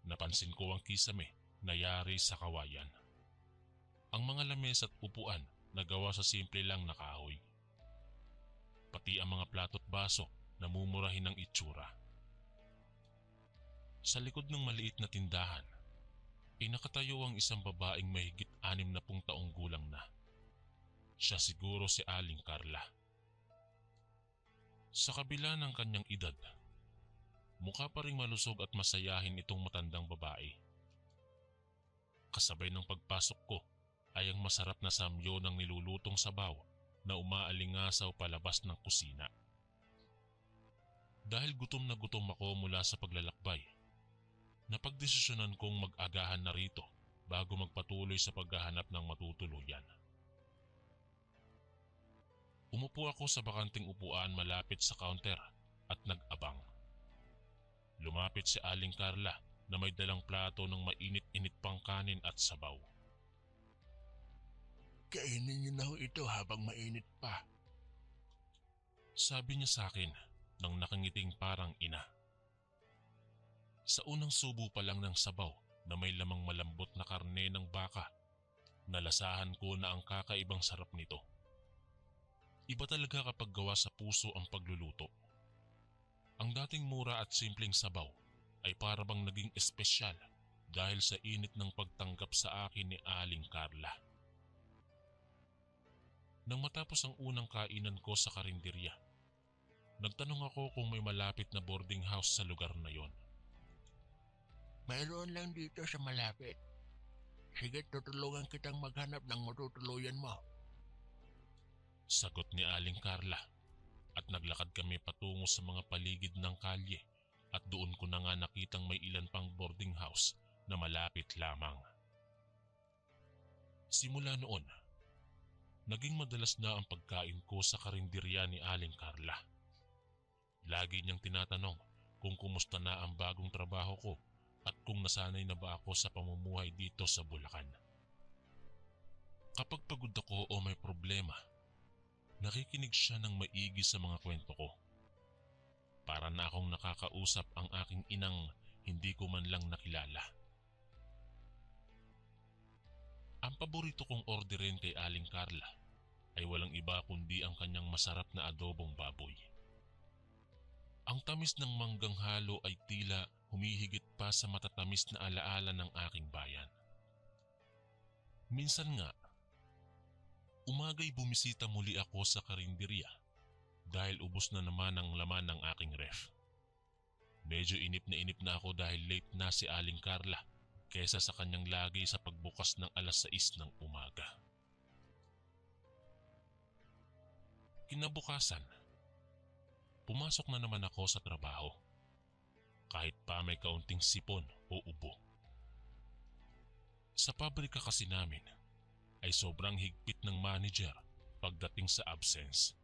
Napansin ko ang kisame na yari sa kawayan. Ang mga lamesa at upuan na gawa sa simple lang na kahoy. Pati ang mga plato at baso na mumurahin ng itsura. Sa likod ng maliit na tindahan, nakatayo ang isang babaeng mahigit 60 taong gulang na. Siya siguro si Aling Carla. Sa kabila ng kanyang edad, mukha pa ring malusog at masayahin itong matandang babae. Kasabay ng pagpasok ko ay ang masarap na samyo ng nilulutong sabaw na umaalingasaw palabas ng kusina. Dahil gutom na gutom ako mula sa paglalakbay, napagdesisyonan kong mag-agahan na rito bago magpatuloy sa paghahanap ng matutuluyan. Umupo ako sa bakanting upuan malapit sa counter at nag-abang. Lumapit si Aling Carla na may dalang plato ng mainit-init pang kanin at sabaw. Kainin niyo na ho ito habang mainit pa. Sabi niya sa akin nang nakangiting parang ina. Sa unang subo pa lang ng sabaw na may lamang malambot na karne ng baka, nalasahan ko na ang kakaibang sarap nito. Iba talaga kapag gawa sa puso ang pagluluto. Ang dating mura at simpleng sabaw ay parabang naging espesyal dahil sa init ng pagtanggap sa akin ni Aling Carla. Nang matapos ang unang kainan ko sa karinderya, nagtanong ako kung may malapit na boarding house sa lugar na yon. Mayroon lang dito sa malapit. Sige, tutulungan kitang maghanap ng matutuluyan mo. Sagot ni Aling Carla at naglakad kami patungo sa mga paligid ng kalye at doon ko na nga nakitang may ilan pang boarding house na malapit lamang. Simula noon, naging madalas na ang pagkain ko sa karinderya ni Aling Carla. Lagi niyang tinatanong kung kumusta na ang bagong trabaho ko at kung nasanay na ba ako sa pamumuhay dito sa Bulacan. Kapag pagod ako o may problema, nakikinig siya ng maigi sa mga kwento ko. Para na akong nakakausap ang aking inang hindi ko man lang nakilala. Ang paborito kong orderin kay Aling Carla ay walang iba kundi ang kanyang masarap na adobong baboy. Ang tamis ng manggang halo ay tila humihigit pa sa matatamis na alaala ng aking bayan. Minsan nga, umaga'y bumisita muli ako sa karinderya dahil ubos na naman ang laman ng aking ref. Medyo inip na ako dahil late na si Aling Carla kesa sa kanyang lagi sa pagbukas ng 6:00 ng umaga. Kinabukasan, pumasok na naman ako sa trabaho. Kahit pa may kaunting sipon o ubo. Sa pabrika kasi namin ay sobrang higpit ng manager pagdating sa absence.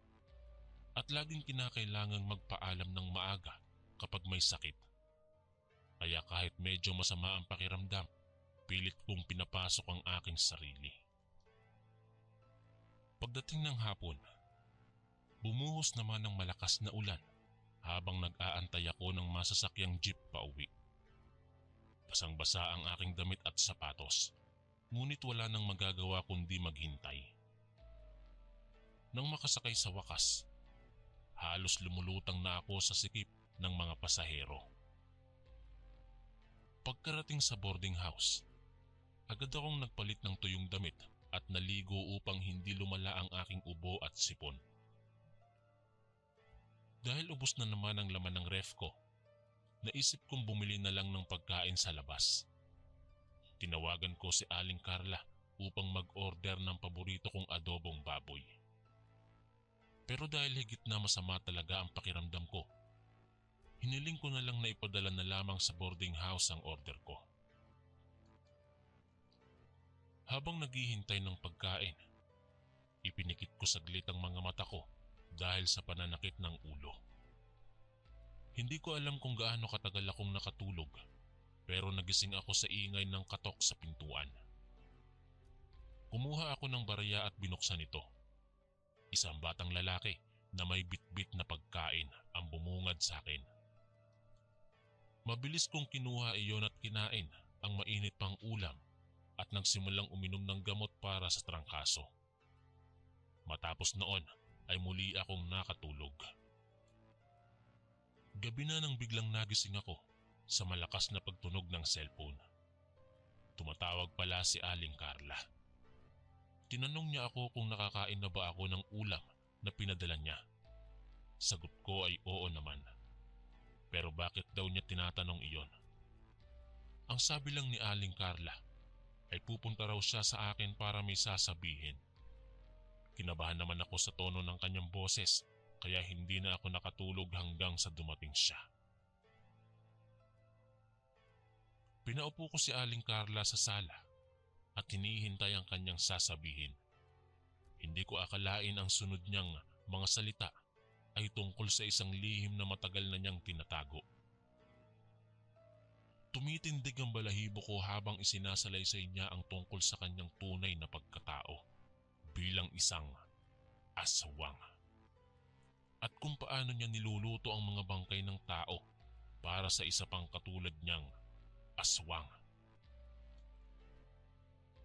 At laging kinakailangang magpaalam ng maaga kapag may sakit. Kaya kahit medyo masama ang pakiramdam, pilit kong pinapasok ang aking sarili. Pagdating ng hapon, bumuhos naman ng malakas na ulan habang nag-aantay ako ng masasakyang jeep pauwi. Basang-basa ang aking damit at sapatos, ngunit wala nang magagawa kundi maghintay. Nang makasakay sa wakas, halos lumulutang na ako sa sikip ng mga pasahero. Pagkarating sa boarding house, agad akong nagpalit ng tuyong damit at naligo upang hindi lumala ang aking ubo at sipon. Dahil ubos na naman ang laman ng ref ko, naisip kong bumili na lang ng pagkain sa labas. Tinawagan ko si Aling Carla upang mag-order ng paborito kong adobong baboy. Pero dahil higit na masama talaga ang pakiramdam ko, hiniling ko na lang na ipadala na lamang sa boarding house ang order ko. Habang naghihintay ng pagkain, ipinikit ko saglit ang mga mata ko dahil sa pananakit ng ulo. Hindi ko alam kung gaano katagal akong nakatulog, pero nagising ako sa ingay ng katok sa pintuan. Kumuha ako ng barya at binuksan ito. Isang batang lalaki na may bitbit na pagkain ang bumungad sa akin. Mabilis kong kinuha iyon at kinain ang mainit pang ulam at nagsimulang uminom ng gamot para sa trangkaso. Matapos noon ay muli akong nakatulog. Gabi na nang biglang nagising ako sa malakas na pagtunog ng cellphone. Tumatawag pala si Aling Carla. Tinanong niya ako kung nakakain na ba ako ng ulam na pinadala niya. Sagot ko ay oo naman. Pero bakit daw niya tinatanong iyon? Ang sabi lang ni Aling Carla ay pupunta raw siya sa akin para may sasabihin. Kinabahan naman ako sa tono ng kanyang boses kaya hindi na ako nakatulog hanggang sa dumating siya. Pinaupo ko si Aling Carla sa sala at hinihintay ang kanyang sasabihin. Hindi ko akalain ang sunod niyang mga salita ay tungkol sa isang lihim na matagal na niyang tinatago. Tumitindig ang balahibo ko habang isinasalaysay niya ang tungkol sa kanyang tunay na pagkatao bilang isang aswang. At kung paano niya niluluto ang mga bangkay ng tao para sa isa pang katulad niyang aswang.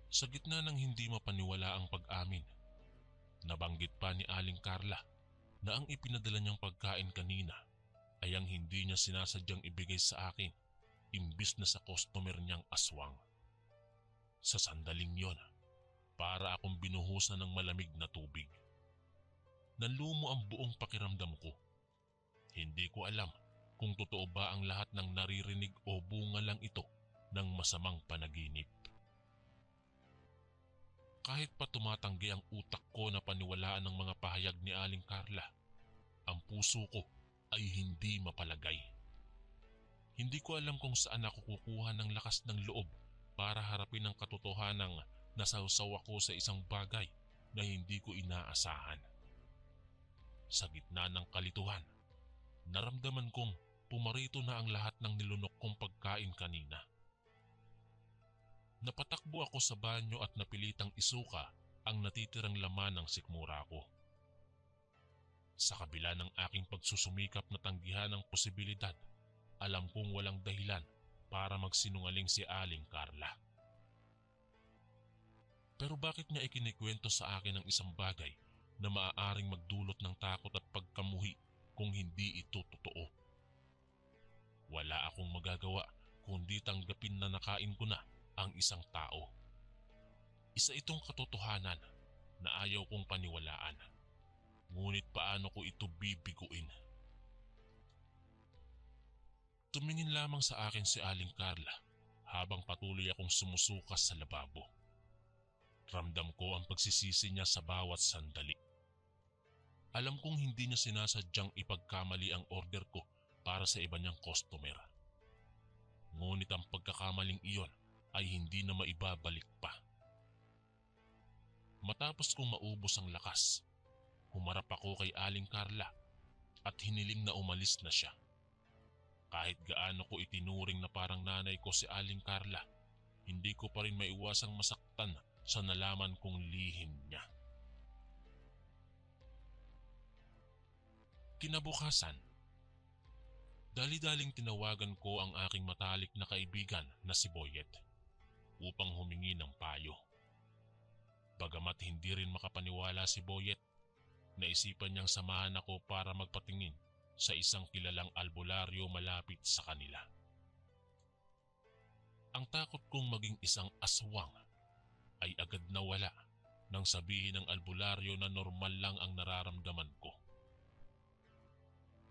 Sa gitna ng hindi mapaniwala ang pag-amin, nabanggit pa ni Aling Carla na ang ipinadala niyang pagkain kanina ay ang hindi niya sinasadyang ibigay sa akin imbis na sa customer niyang aswang. Sa sandaling yon, para akong binuhusan ng malamig na tubig. Nalumo ang buong pakiramdam ko. Hindi ko alam kung totoo ba ang lahat ng naririnig o bunga lang ito ng masamang panaginip. Kahit pa tumatanggi ang utak ko na paniwalaan ng mga pahayag ni Aling Carla, ang puso ko ay hindi mapalagay. Hindi ko alam kung saan ako kukuha ng lakas ng loob para harapin ang katotohanang nasawsaw ako sa isang bagay na hindi ko inaasahan. Sa gitna ng kalituhan, naramdaman kong pumarito na ang lahat ng nilunok kong pagkain kanina. Napatakbo ako sa banyo at napilitang isuka ang natitirang laman ng sikmura ko. Sa kabila ng aking pagsusumikap na tanggihan ang posibilidad, alam kong walang dahilan para magsinungaling si Aling Carla. Pero bakit niya ikinikwento sa akin ang isang bagay na maaaring magdulot ng takot at pagkamuhi kung hindi ito totoo? Wala akong magagawa kundi tanggapin na nakain ko na ang isang tao. Isa itong katotohanan na ayaw kong paniwalaan. Ngunit paano ko ito bibiguin? Tumingin lamang sa akin si Aling Carla habang patuloy akong sumusukas sa lababo. Ramdam ko ang pagsisisi niya sa bawat sandali. Alam kong hindi niya sinasadyang ipagkamali ang order ko para sa iba niyang customer. Ngunit ang pagkakamaling iyon ay hindi na maibabalik pa. Matapos kong maubos ang lakas, humarap ako kay Aling Carla at hiniling na umalis na siya. Kahit gaano ko itinuring na parang nanay ko si Aling Carla, hindi ko pa rin maiwasang masaktan sa nalaman kong lihim niya. Kinabukasan, dali-daling tinawagan ko ang aking matalik na kaibigan na si Boyet upang humingi ng payo. Bagamat hindi rin makapaniwala si Boyet, naisipan niyang samahan ako para magpatingin sa isang kilalang albularyo malapit sa kanila. Ang takot kong maging isang aswang ay agad nawala nang sabihin ng albularyo na normal lang ang nararamdaman ko.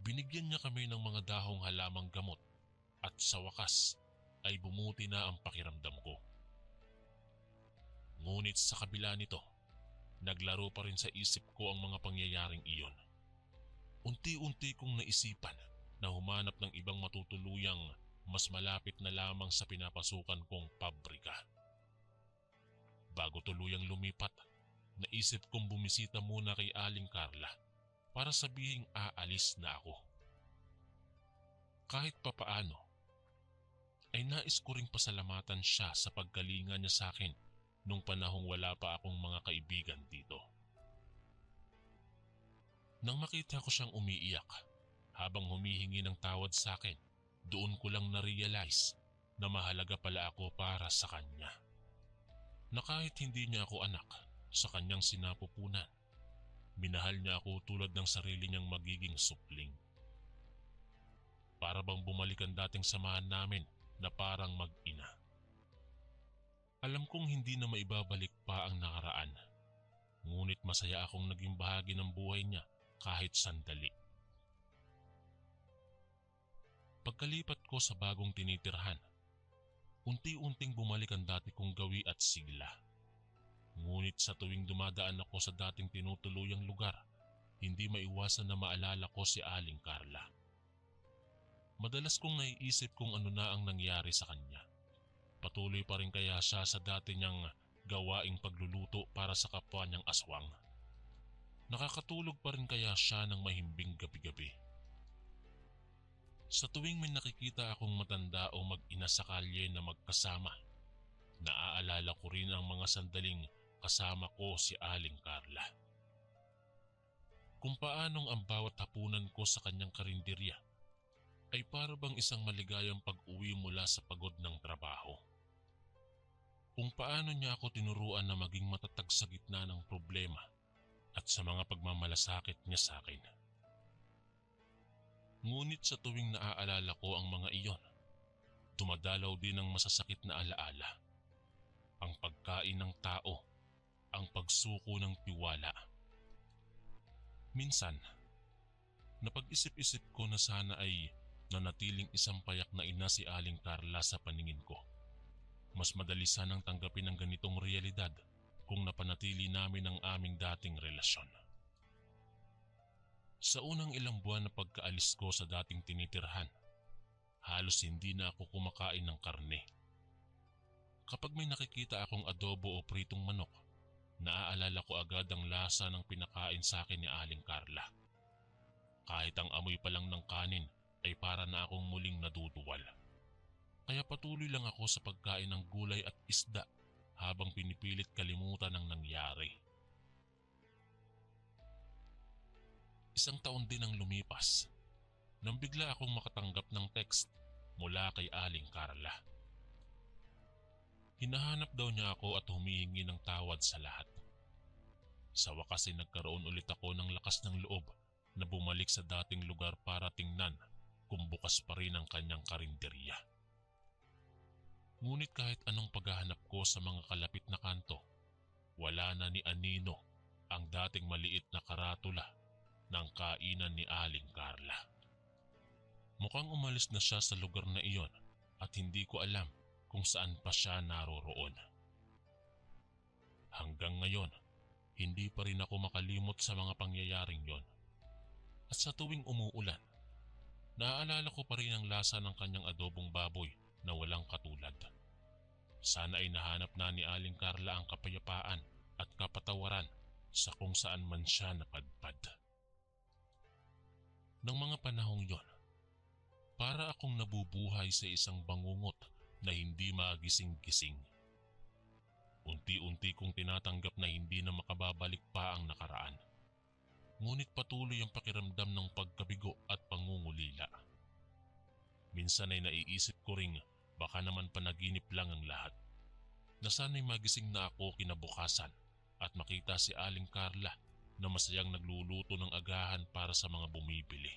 Binigyan niya kami ng mga dahong halamang gamot at sa wakas ay bumuti na ang pakiramdam ko. Ngunit sa kabila nito, naglaro pa rin sa isip ko ang mga pangyayaring iyon. Unti-unti kong naisipan na humanap ng ibang matutuluyang mas malapit na lamang sa pinapasukan kong pabrika. Bago tuluyang lumipat, naisip kong bumisita muna kay Aling Carla para sabihing aalis na ako. Kahit papaano, ay nais ko ring pasalamatan siya sa pagkalinga niya sa akin nung panahong wala pa akong mga kaibigan dito. Nang makita ko siyang umiiyak habang humihingi ng tawad sa akin, doon ko lang na-realize na mahalaga pala ako para sa kanya. Na kahit hindi niya ako anak, sa kanyang sinapupunan, minahal niya ako tulad ng sarili niyang magiging supling. Para bang bumalik ang dating samahan namin na parang mag-ina. Alam kong hindi na maibabalik pa ang nakaraan, ngunit masaya akong naging bahagi ng buhay niya kahit sandali. Pagkalipat ko sa bagong tinitirhan, unti-unting bumalik ang dati kong gawi at sigla. Ngunit sa tuwing dumadaan ako sa dating tinutuluyang lugar, hindi maiwasan na maalala ko si Aling Carla. Madalas kong naiisip kung ano na ang nangyari sa kanya. Patuloy pa rin kaya siya sa dati niyang gawaing pagluluto para sa kapwa niyang aswang? Nakakatulog pa rin kaya siya ng mahimbing gabi-gabi? Sa tuwing may nakikita akong matanda o mag-ina sa kalye na magkasama, naaalala ko rin ang mga sandaling kasama ko si Aling Carla. Kung paanong ang bawat hapunan ko sa kanyang karinderya ay para bang isang maligayang pag-uwi mula sa pagod ng trabaho. Kung paano niya ako tinuruan na maging matatag sa gitna ng problema at sa mga pagmamalasakit niya sa akin. Ngunit sa tuwing naaalala ko ang mga iyon, dumadalaw din ang masasakit na alaala. Ang pagkain ng tao, ang pagsuko ng tiwala. Minsan, napag-isip-isip ko na sana ay nanatiling isang payak na ina si Aling Carla sa paningin ko. Mas madali sanang tanggapin ang ganitong realidad kung napanatili namin ang aming dating relasyon. Sa unang ilang buwan na pagkaalis ko sa dating tinitirhan, halos hindi na ako kumakain ng karne. Kapag may nakikita akong adobo o pritong manok, naaalala ko agad ang lasa ng pinakain sa akin ni Aling Carla. Kahit ang amoy pa lang ng kanin ay para na akong muling naduduwal. Kaya patuloy lang ako sa pagkain ng gulay at isda habang pinipilit kalimutan ang nangyari. Isang taon din ang lumipas nang bigla akong makatanggap ng text mula kay Aling Carla. Hinahanap daw niya ako at humihingi ng tawad sa lahat. Sa wakas ay nagkaroon ulit ako ng lakas ng loob na bumalik sa dating lugar para tingnan kung bukas pa rin ang kanyang karinderya. Ngunit kahit anong paghahanap ko sa mga kalapit na kanto, wala na ni anino ang dating maliit na karatula ng kainan ni Aling Carla. Mukhang umalis na siya sa lugar na iyon at hindi ko alam kung saan pa siya naroroon. Hanggang ngayon, hindi pa rin ako makalimot sa mga pangyayaring yon. At sa tuwing umuulan, naaalala ko pa rin ang lasa ng kanyang adobong baboy na walang katulad. Sana ay nahanap na ni Aling Carla ang kapayapaan at kapatawaran sa kung saan man siya napadpad. Nang mga panahong yon, para akong nabubuhay sa isang bangungot na hindi magising-gising. Unti-unti kong tinatanggap na hindi na makababalik pa ang nakaraan. Ngunit patuloy ang pakiramdam ng pagkabigo at pangungulila. Minsan ay naiisip ko ring baka naman panaginip lang ang lahat. Na sana'y magising na ako kinabukasan at makita si Aling Carla na masayang nagluluto ng agahan para sa mga bumibili.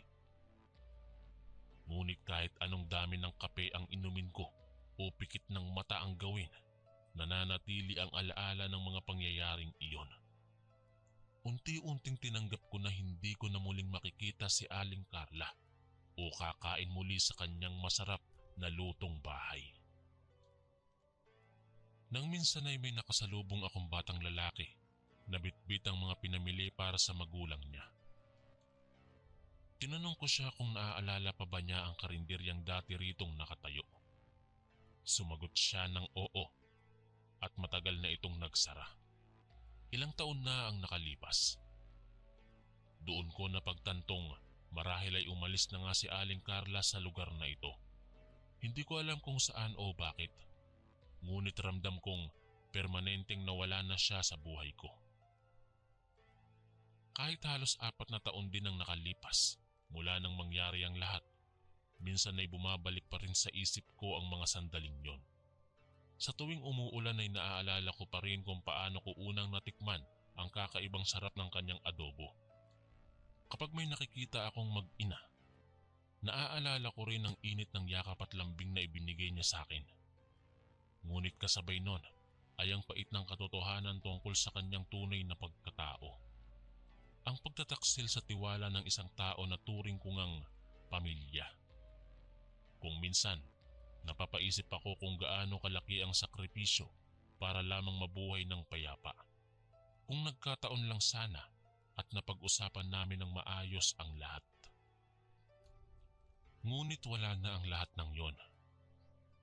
Ngunit kahit anong dami ng kape ang inumin ko o pikit ng mata ang gawin, nananatili ang alaala ng mga pangyayaring iyon. Unti-unting tinanggap ko na hindi ko na muling makikita si Aling Carla o kakain muli sa kanyang masarap na lutong bahay. Nang minsan ay may nakasalubong akong batang lalaki na bitbit ang mga pinamili para sa magulang niya. Tinanong ko siya kung naaalala pa ba niya ang karinderyang dati ritong nakatayo. Sumagot siya ng oo at matagal na itong nagsara. Ilang taon na ang nakalipas. Doon ko napagtantong marahil ay umalis na nga si Aling Carla sa lugar na ito. Hindi ko alam kung saan o bakit, ngunit ramdam kong permanenteng nawala na siya sa buhay ko. Kahit halos 4 na taon din ang nakalipas mula nang mangyari ang lahat, minsan ay bumabalik pa rin sa isip ko ang mga sandaling yon. Sa tuwing umuulan ay naaalala ko pa rin kung paano ko unang natikman ang kakaibang sarap ng kanyang adobo. Kapag may nakikita akong mag-ina, naaalala ko rin ang init ng yakap at lambing na ibinigay niya sa akin. Ngunit kasabay nun ay ang pait ng katotohanan tungkol sa kanyang tunay na pagkatao. Ang pagtataksil sa tiwala ng isang tao na turing ko ngang pamilya. Kung minsan, napapaisip ako kung gaano kalaki ang sakripisyo para lamang mabuhay ng payapa. Kung nagkataon lang sana at napag-usapan namin ng maayos ang lahat. Ngunit wala na ang lahat ng yon.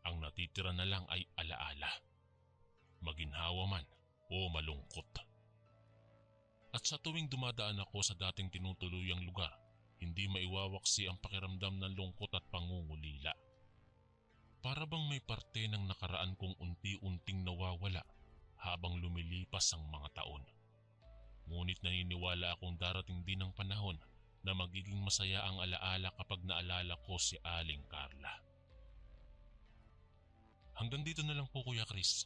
Ang natitira na lang ay alaala, maginhawa man o malungkot. At sa tuwing dumadaan ako sa dating tinutuluyang lugar, hindi maiwawaksi ang pakiramdam ng lungkot at pangungulila. Para bang may parte ng nakaraan kong unti-unting nawawala habang lumilipas ang mga taon. Ngunit naniniwala akong darating din ang panahon na magiging masaya ang alaala kapag naalala ko si Aling Carla. Hanggang dito na lang po, Kuya Chris.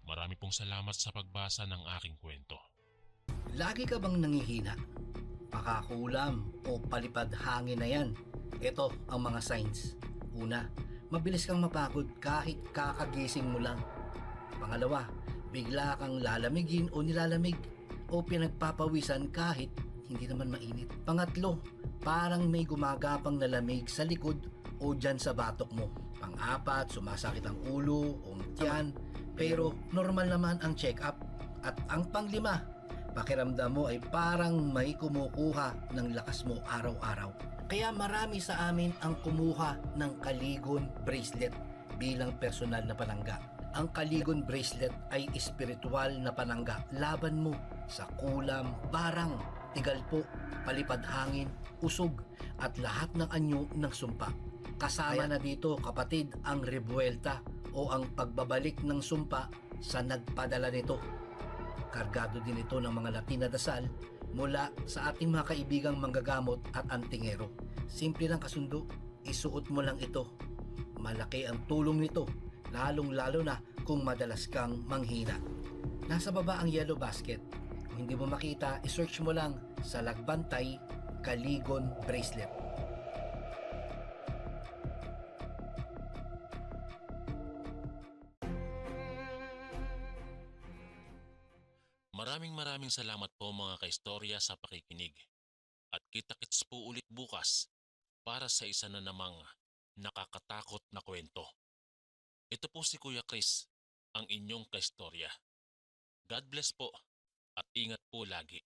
Marami pong salamat sa pagbasa ng aking kwento. Lagi ka bang nangihina? Pakakulam o palipad hangin na yan? Ito ang mga signs. Una, mabilis kang mapagod kahit kakagising mo lang. Pangalawa, bigla kang lalamigin o nilalamig o pinagpapawisan kahit hindi naman mainit. Pangatlo, parang may gumagapang na lamig sa likod o dyan sa batok mo. Pang-apat, sumasakit ang ulo o tiyan pero normal naman ang check-up. At ang panglima, pakiramdam mo ay parang may kumukuha ng lakas mo araw-araw. Kaya marami sa amin ang kumuha ng Kaligon bracelet bilang personal na panangga. Ang Kaligon bracelet ay espiritual na panangga laban mo sa kulam, barang, tigalpo, palipad hangin, usog at lahat ng anyo ng sumpa. Kasama na dito, kapatid, ang rebuelta o ang pagbabalik ng sumpa sa nagpadala nito. Kargado din ito ng mga Latin na dasal mula sa ating mga kaibigang manggagamot at antingero. Simple lang kasundo, isuot mo lang ito. Malaki ang tulong nito, lalong-lalo na kung madalas kang manghina. Nasa baba ang yellow basket. Kung hindi mo makita, isearch mo lang sa Lagbantay Kaligon Bracelet. Maraming salamat po mga kaistorya sa pakikinig. At kita-kits po ulit bukas para sa isa na namang nakakatakot na kwento. Ito po si Kuya Chris, ang inyong kaistorya. God bless po at ingat po lagi.